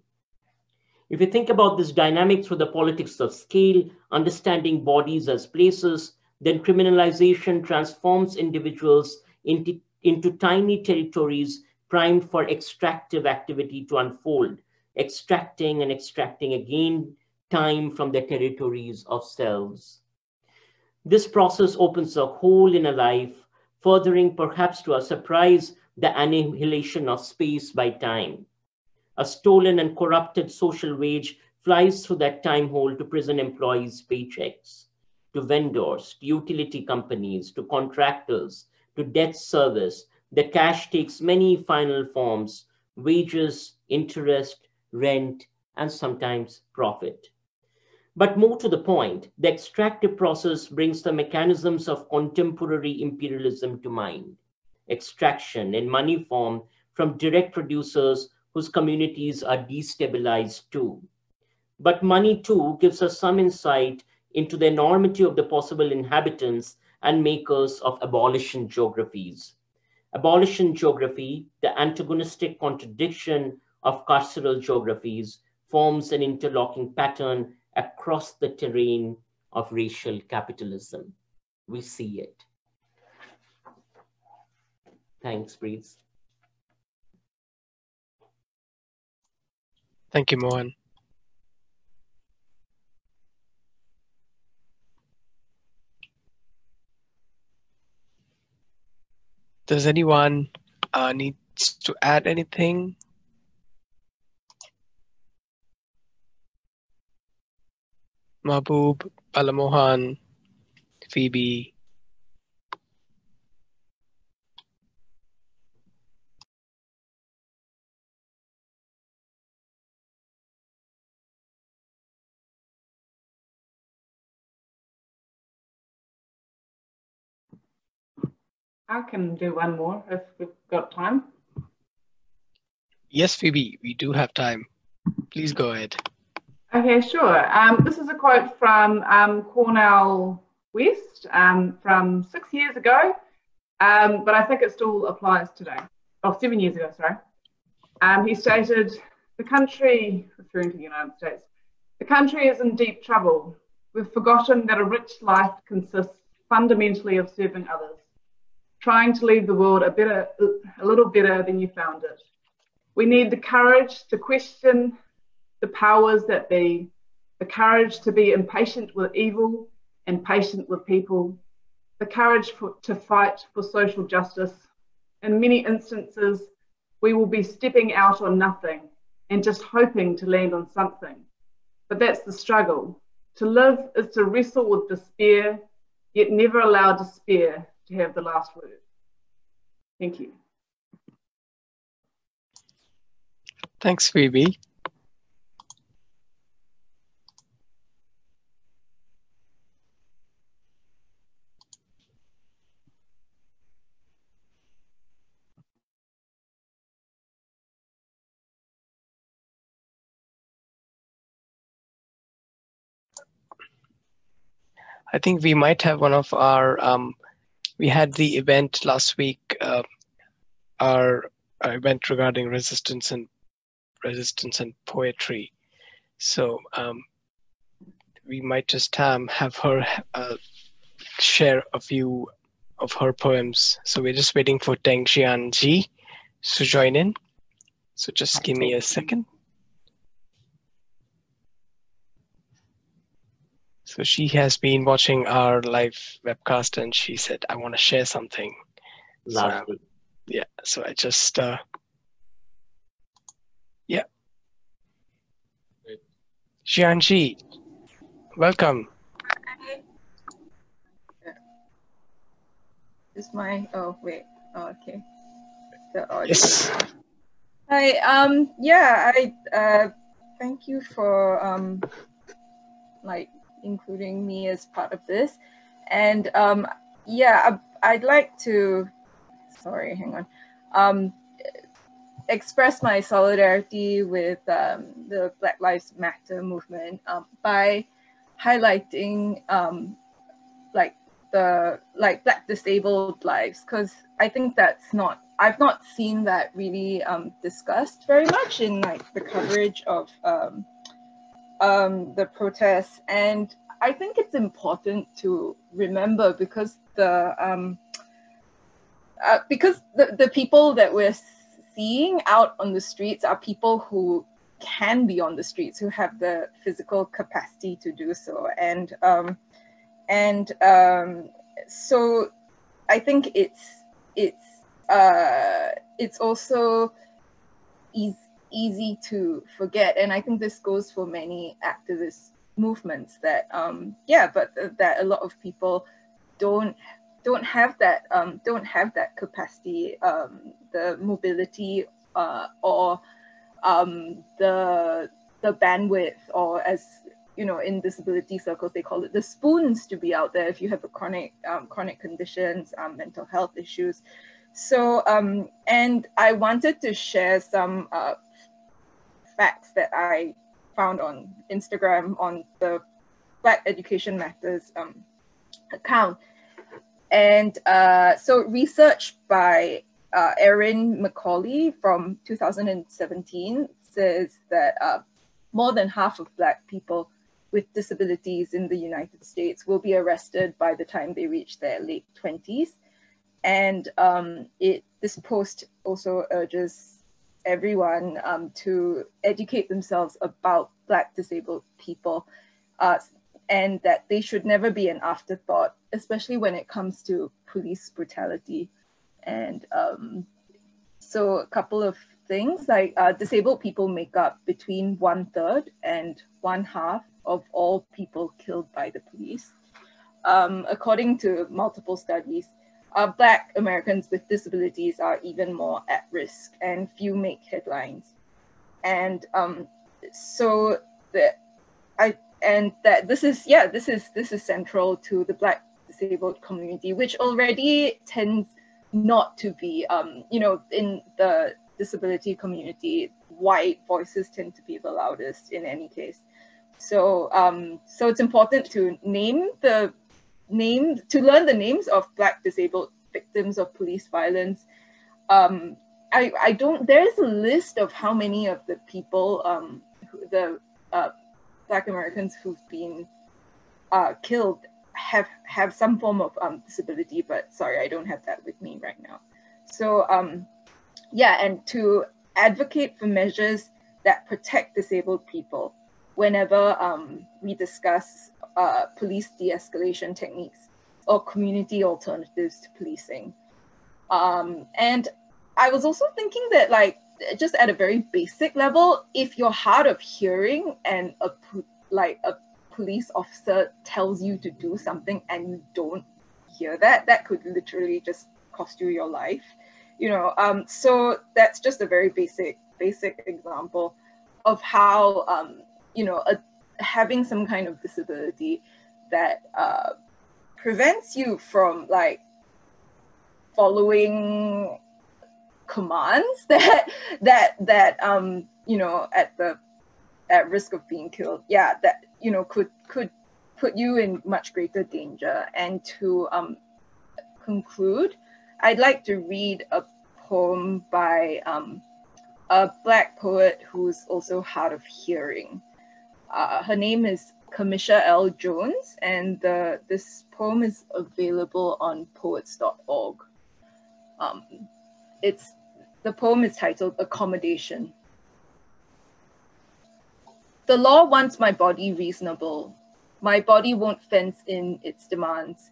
If you think about this dynamic through the politics of scale, understanding bodies as places, then criminalization transforms individuals into tiny territories primed for extractive activity to unfold, extracting and extracting again time from the territories of selves. This process opens a hole in a life, furthering perhaps to our surprise the annihilation of space by time. A stolen and corrupted social wage flies through that time hole to prison employees' paychecks, to vendors, to utility companies, to contractors, to debt service, the cash takes many final forms: wages, interest, rent, and sometimes profit. But more to the point, the extractive process brings the mechanisms of contemporary imperialism to mind. Extraction in money form from direct producers whose communities are destabilized too. But money too gives us some insight into the enormity of the possible inhabitants and makers of abolition geographies. Abolition geography, the antagonistic contradiction of carceral geographies, forms an interlocking pattern across the terrain of racial capitalism. We see it. Thanks, Breeze. Thank you, Mohan. Does anyone need to add anything? Mahbub, Balamohan, Phoebe. I can do one more if we've got time. Yes, Phoebe, we do have time. Please go ahead. Okay, sure. This is a quote from Cornell West from 6 years ago, but I think it still applies today. Oh, 7 years ago, sorry. He stated, the country, referring to the United States, the country is in deep trouble. We've forgotten that a rich life consists fundamentally of serving others, trying to leave the world a little better than you found it. We need the courage to question the powers that be, the courage to be impatient with evil and patient with people, the courage to fight for social justice. In many instances, we will be stepping out on nothing and just hoping to land on something. But that's the struggle. To live is to wrestle with despair, yet never allow despair to have the last word. Thank you. Thanks, Phoebe. I think we might have one of our, we had the event last week, our event regarding resistance and poetry. So we might just have her share a few of her poems. So we're just waiting for Teng Xian Ji to join in. So just give me a second. So she has been watching our live webcast and she said, I want to share something. Lovely. So, yeah, so I just, yeah. Xianji, welcome. Hi. Is my, oh wait, oh, okay. The audio. Yes. Hi, yeah, thank you for like including me as part of this. And yeah, I'd like to, sorry, hang on, express my solidarity with the Black Lives Matter movement by highlighting like Black disabled lives, because I think that's not, I've not seen that really discussed very much in like the coverage of the protests. And I think it's important to remember because the people that we're seeing out on the streets are people who can be on the streets, who have the physical capacity to do so. And so I think it's also easy to forget. And I think this goes for many activist movements that, yeah, but that a lot of people don't don't have that capacity, the mobility, or the bandwidth, or, as you know, in disability circles they call it, the spoons to be out there if you have a chronic conditions, mental health issues. So and I wanted to share some facts that I found on Instagram on the Black Education Matters account. And so research by Erin Macaulay from 2017 says that more than half of Black people with disabilities in the United States will be arrested by the time they reach their late 20s. And this post also urges everyone to educate themselves about Black disabled people, and that they should never be an afterthought, especially when it comes to police brutality. And so a couple of things, like disabled people make up between 1/3 and 1/2 of all people killed by the police. According to multiple studies, Black Americans with disabilities are even more at risk, and few make headlines. And so this is central to the Black disabled community, which already tends not to be, in the disability community, white voices tend to be the loudest in any case. So so it's important to learn the names of Black disabled victims of police violence. There is a list of how many of the people, Black Americans who've been killed have some form of disability, but sorry, I don't have that with me right now. So and to advocate for measures that protect disabled people whenever we discuss police de-escalation techniques or community alternatives to policing. And I was also thinking that, like, just at a very basic level, if you're hard of hearing and a police officer tells you to do something and you don't hear that, that could literally just cost you your life, so that's just a very basic example of how having some kind of disability that prevents you from, like, following commands that at risk of being killed, that could put you in much greater danger. And to conclude, I'd like to read a poem by a Black poet who's also hard of hearing. Her name is Kamisha L. Jones, and this poem is available on poets.org. The poem is titled Accommodation. The law wants my body reasonable. My body won't fence in its demands.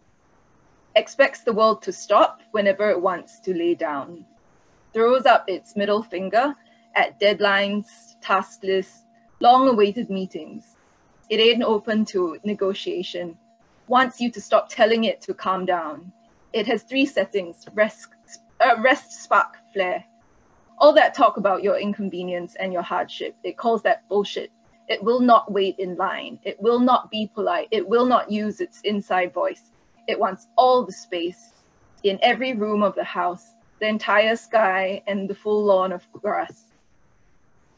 Expects the world to stop whenever it wants to lay down. Throws up its middle finger at deadlines, task lists, long-awaited meetings. It ain't open to negotiation. Wants you to stop telling it to calm down. It has 3 settings: rest, spark, flare. All that talk about your inconvenience and your hardship, it calls that bullshit. It will not wait in line. It will not be polite. It will not use its inside voice. It wants all the space in every room of the house, the entire sky and the full lawn of grass.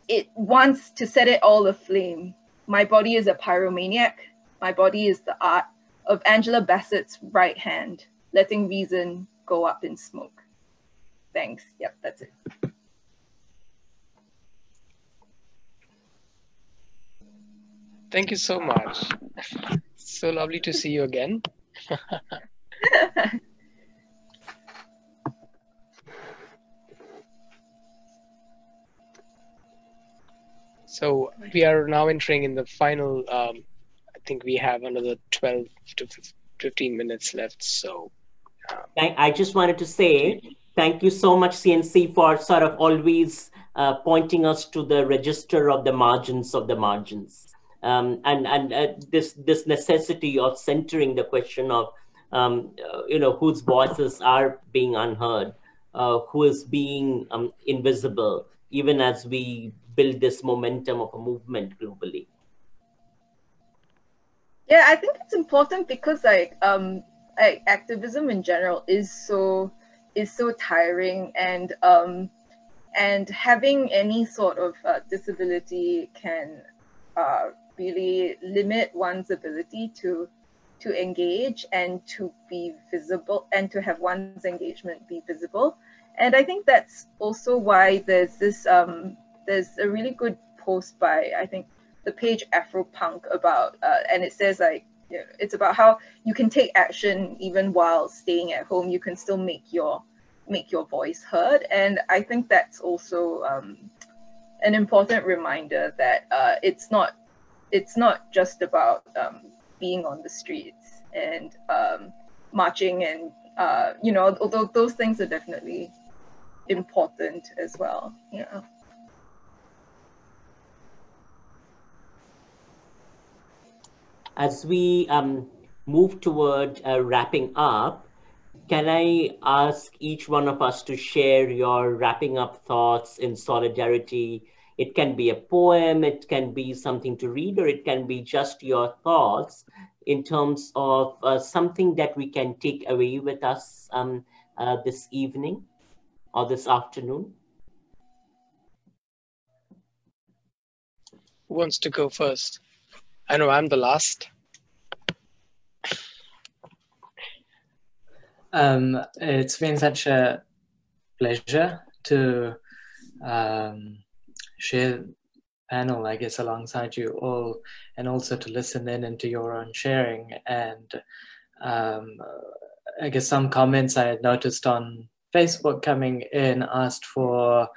It wants to set it all aflame. My body is a pyromaniac. My body is the art of Angela Bassett's right hand, letting reason go up in smoke. Thanks. Yep, that's it. Thank you so much. So lovely to see you again. So we are now entering in the final, I think we have another 12 to 15 minutes left. So I just wanted to say thank you so much, CNC, for sort of always pointing us to the register of the margins of the margins. And this necessity of centering the question of whose voices are being unheard, who is being invisible, even as we build this momentum of a movement globally? Yeah, I think it's important because like activism in general is so tiring, and having any sort of disability can really limit one's ability to engage and to be visible, and to have one's engagement be visible. And I think that's also why there's this there's a really good post by, I think, the page Afropunk about and it says like, it's about how you can take action even while staying at home. You can still make your voice heard. And I think that's also an important reminder that it's not just about being on the streets and marching, and although those things are definitely important as well. Yeah. As we move toward wrapping up, can I ask each one of us to share your wrapping up thoughts in solidarity? It can be a poem, it can be something to read, or it can be just your thoughts in terms of something that we can take away with us this evening or this afternoon. Who wants to go first? I know I'm the last. It's been such a pleasure to share panel, I guess, alongside you all, and also to listen in into your own sharing. And I guess some comments I had noticed on Facebook coming in asked for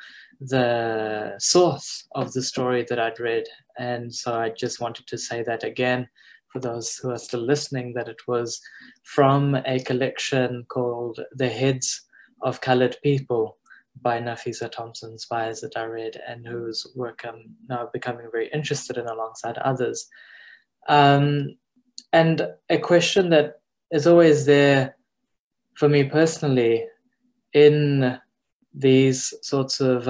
the source of the story that I'd read. And so I just wanted to say that again for those who are still listening, that it was from a collection called The Heads of Colored People by Nafisa Thompson Spires that I read, and whose work I'm now becoming very interested in alongside others. And a question that is always there for me personally in these sorts of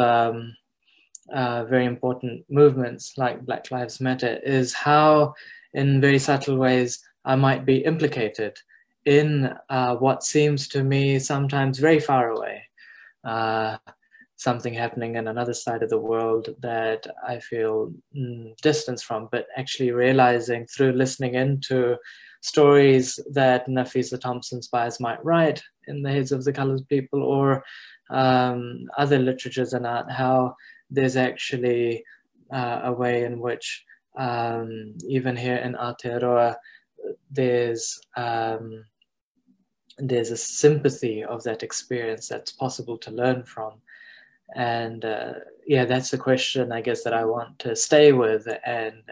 very important movements like Black Lives Matter is how, in very subtle ways, I might be implicated in what seems to me sometimes very far away. Something happening in another side of the world that I feel distance from, but actually realizing through listening into stories that Nafisa Thompson Spires might write in The Heads of the Colored People, or other literatures and art, how there's actually a way in which even here in Aotearoa there's a sympathy of that experience that's possible to learn from. And yeah, that's the question, I guess, that I want to stay with and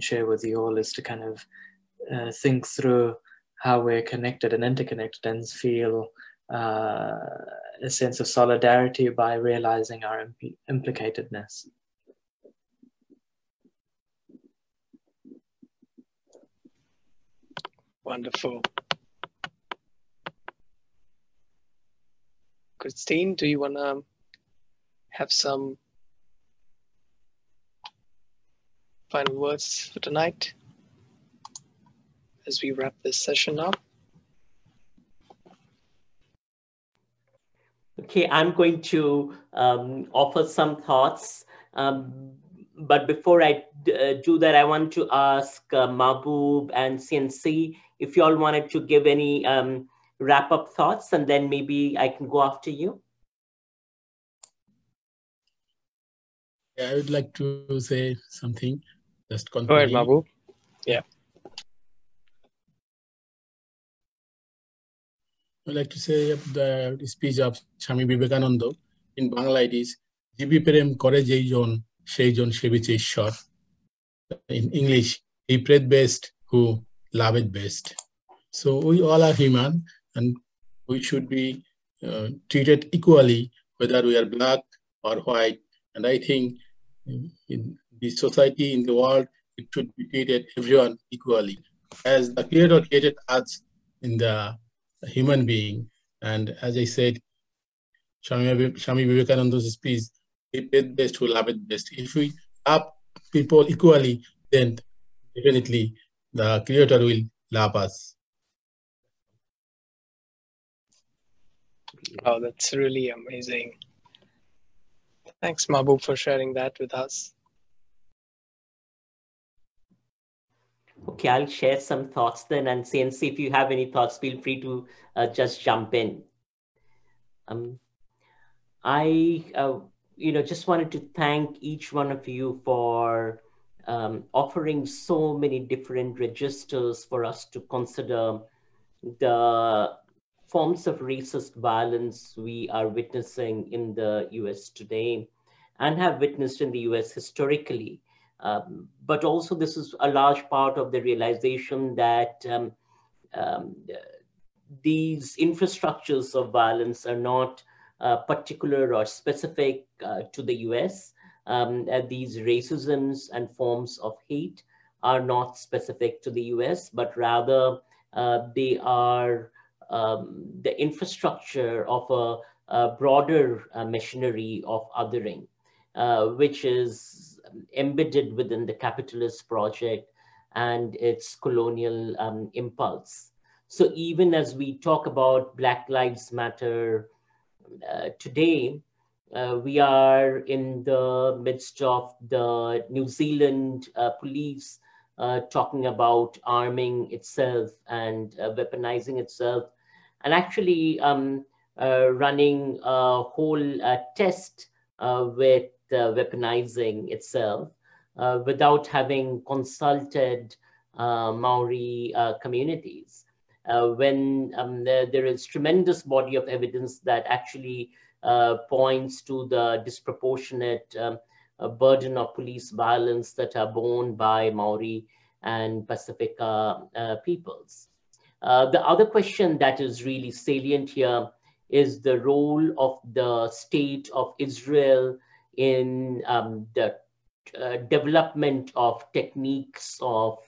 share with you all, is to kind of think through how we're connected and interconnected, and feel a sense of solidarity by realizing our implicatedness. Wonderful. Christine, do you want to have some final words for tonight as we wrap this session up? Okay, I'm going to offer some thoughts. But before I do that, I want to ask Mahbub and CNC if you all wanted to give any wrap-up thoughts, and then maybe I can go after you. Yeah, I would like to say something. Just go ahead, Mahbub. Yeah. I'd like to say the speech of Swami Vivekananda in Bangla. It is Jibi Prem Kore Jeijon Seijon Sebiche Ishwar. In English, he prayed best who loved best. So we all are human, and we should be treated equally, whether we are black or white. And I think in the society, in the world, it should be treated everyone equally. as the Creator created us in the human being. And as I said, Swami Vivekananda's speech, if it best who love it best. If we love people equally, then definitely the Creator will love us. Oh, that's really amazing. Thanks, Mahbub, for sharing that with us. Okay, I'll share some thoughts then, and CNC, if you have any thoughts, feel free to just jump in. I just wanted to thank each one of you for offering so many different registers for us to consider the forms of racist violence we are witnessing in the US today and have witnessed in the US historically. But also this is a large part of the realization that these infrastructures of violence are not particular or specific to the US. These racisms and forms of hate are not specific to the US, but rather they are the infrastructure of a broader machinery of othering, which is embedded within the capitalist project and its colonial impulse. So even as we talk about Black Lives Matter today, we are in the midst of the New Zealand police talking about arming itself and weaponizing itself, and actually running a whole test with weaponizing itself without having consulted Maori communities. When there is tremendous body of evidence that actually points to the disproportionate burden of police violence that are borne by Maori and Pacifica peoples. The other question that is really salient here is the role of the state of Israel in the development of techniques of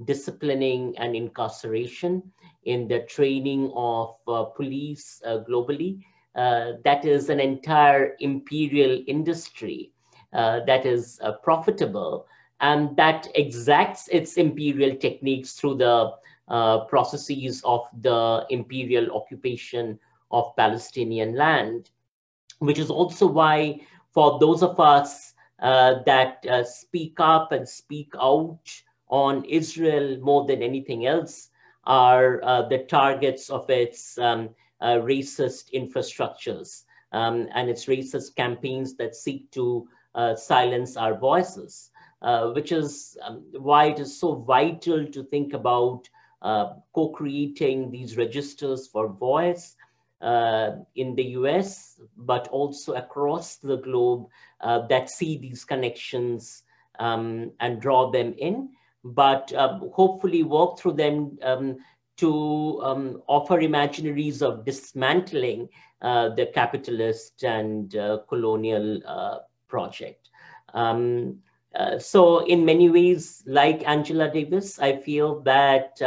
disciplining and incarceration, in the training of police globally. That is an entire imperial industry that is profitable and that exacts its imperial techniques through the processes of the imperial occupation of Palestinian land, which is also why for those of us that speak up and speak out on Israel more than anything else are the targets of its racist infrastructures and its racist campaigns that seek to silence our voices, which is why it is so vital to think about co-creating these registers for voice in the US, but also across the globe that see these connections and draw them in, but hopefully work through them to offer imaginaries of dismantling the capitalist and colonial project. So in many ways, like Angela Davis, I feel that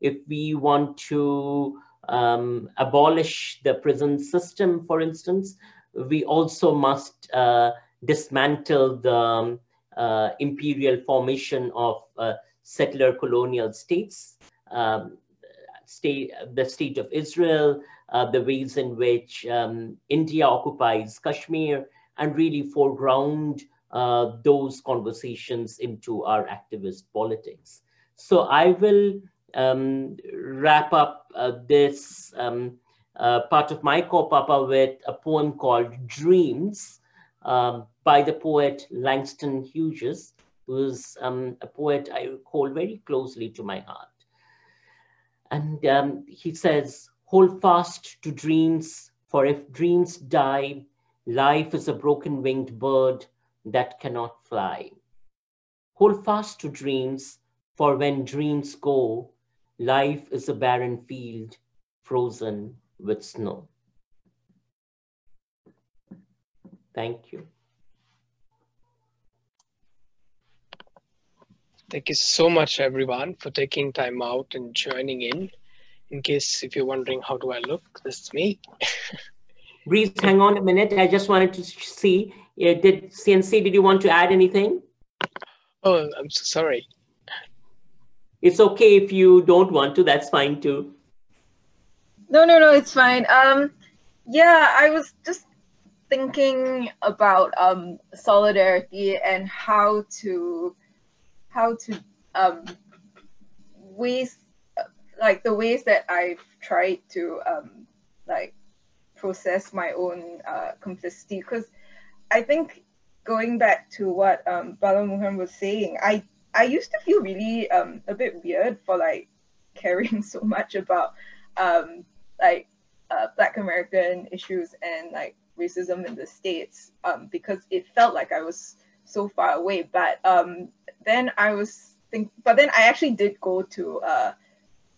if we want to abolish the prison system, for instance, we also must dismantle the imperial formation of settler colonial states, the state of Israel, the ways in which India occupies Kashmir, and really foreground those conversations into our activist politics. So I will wrap up this part of my Kaupapa with a poem called Dreams by the poet Langston Hughes, who's a poet I hold very closely to my heart. And he says, "Hold fast to dreams, for if dreams die, life is a broken winged bird that cannot fly. Hold fast to dreams, for when dreams go, life is a barren field frozen with snow." Thank you. Thank you so much, everyone, for taking time out and joining in. In case if you're wondering how do I look, this is me. Breeze, hang on a minute. I just wanted to see, did CNC, did you want to add anything? Oh, I'm so sorry. It's okay if you don't want to, that's fine too. No, it's fine. Yeah, I was just thinking about solidarity and how to ways, like the ways that I've tried to like process my own complicity, because I think going back to what Bala Mohan was saying, I used to feel really a bit weird for like caring so much about like Black American issues and like racism in the States, because it felt like I was so far away. But then I actually did go to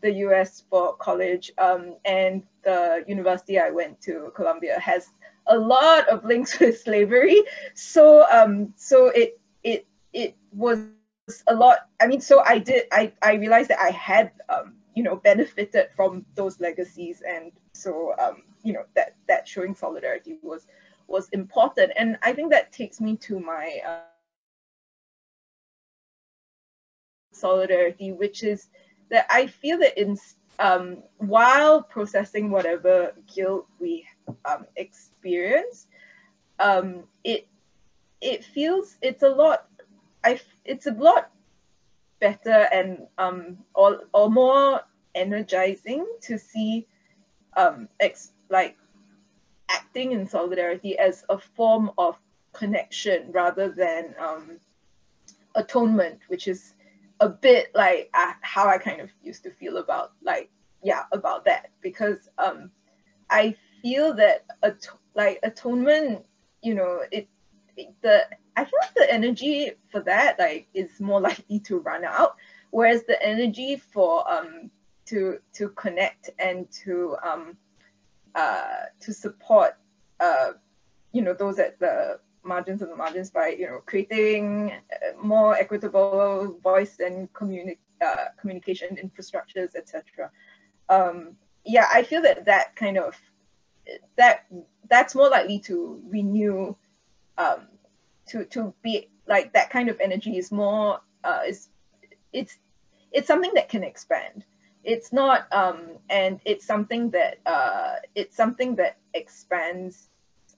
the US for college, and the university I went to, Columbia, has a lot of links with slavery. So it was a lot. I mean, so I realized that I had benefited from those legacies, and so that showing solidarity was important. And I think that takes me to my solidarity, which is that I feel that in while processing whatever guilt we experience, it feels it's a lot better and or more energizing to see like acting in solidarity as a form of connection rather than atonement, which is a bit like how I kind of used to feel about about that, because I feel that atonement, I feel like the energy for that is more likely to run out, whereas the energy for to connect and to support those at the margins of the margins by creating more equitable voice and communication infrastructures, etc. I feel that kind of that's more likely to renew, to be like that kind of energy is more it's something that can expand. It's not and it's something that expands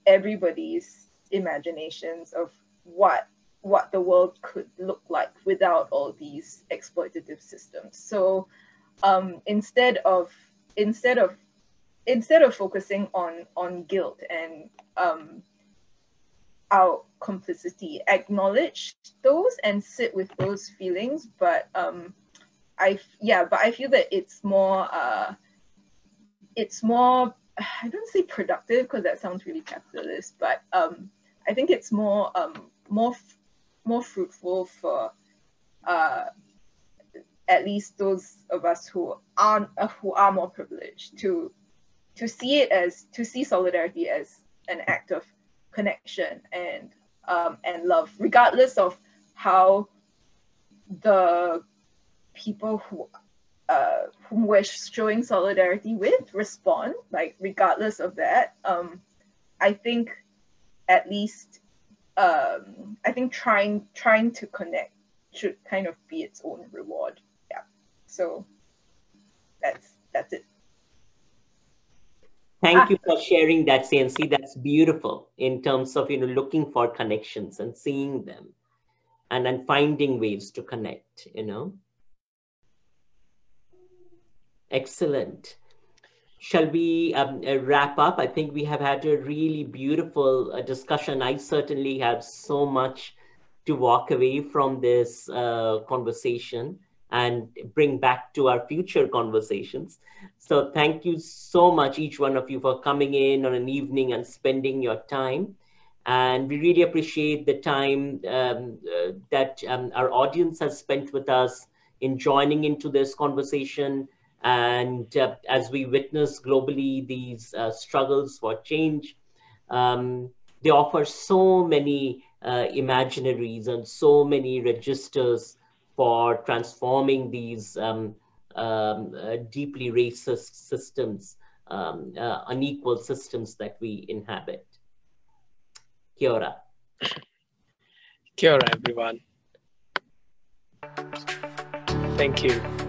everybody's imaginations of what the world could look like without all these exploitative systems. So instead of focusing on guilt and our complicity, acknowledge those and sit with those feelings, but I feel that it's more I don't say productive because that sounds really capitalist, but I think it's more fruitful for at least those of us who are more privileged to see solidarity as an act of connection and love, regardless of how the people whom we're showing solidarity with respond. Like regardless of that, I think at least I think trying to connect should kind of be its own reward. Yeah. So that's it. Thank you for sharing that, CNC. That's beautiful in terms of looking for connections and seeing them, and then finding ways to connect. Excellent. Shall we wrap up? I think we have had a really beautiful discussion. I certainly have so much to walk away from this conversation and bring back to our future conversations. So thank you so much, each one of you, for coming in on an evening and spending your time. And we really appreciate the time that our audience has spent with us in joining into this conversation. And as we witness globally these struggles for change, they offer so many imaginaries and so many registers for transforming these deeply racist systems, unequal systems that we inhabit. Kia ora. Kia ora, everyone. Thank you.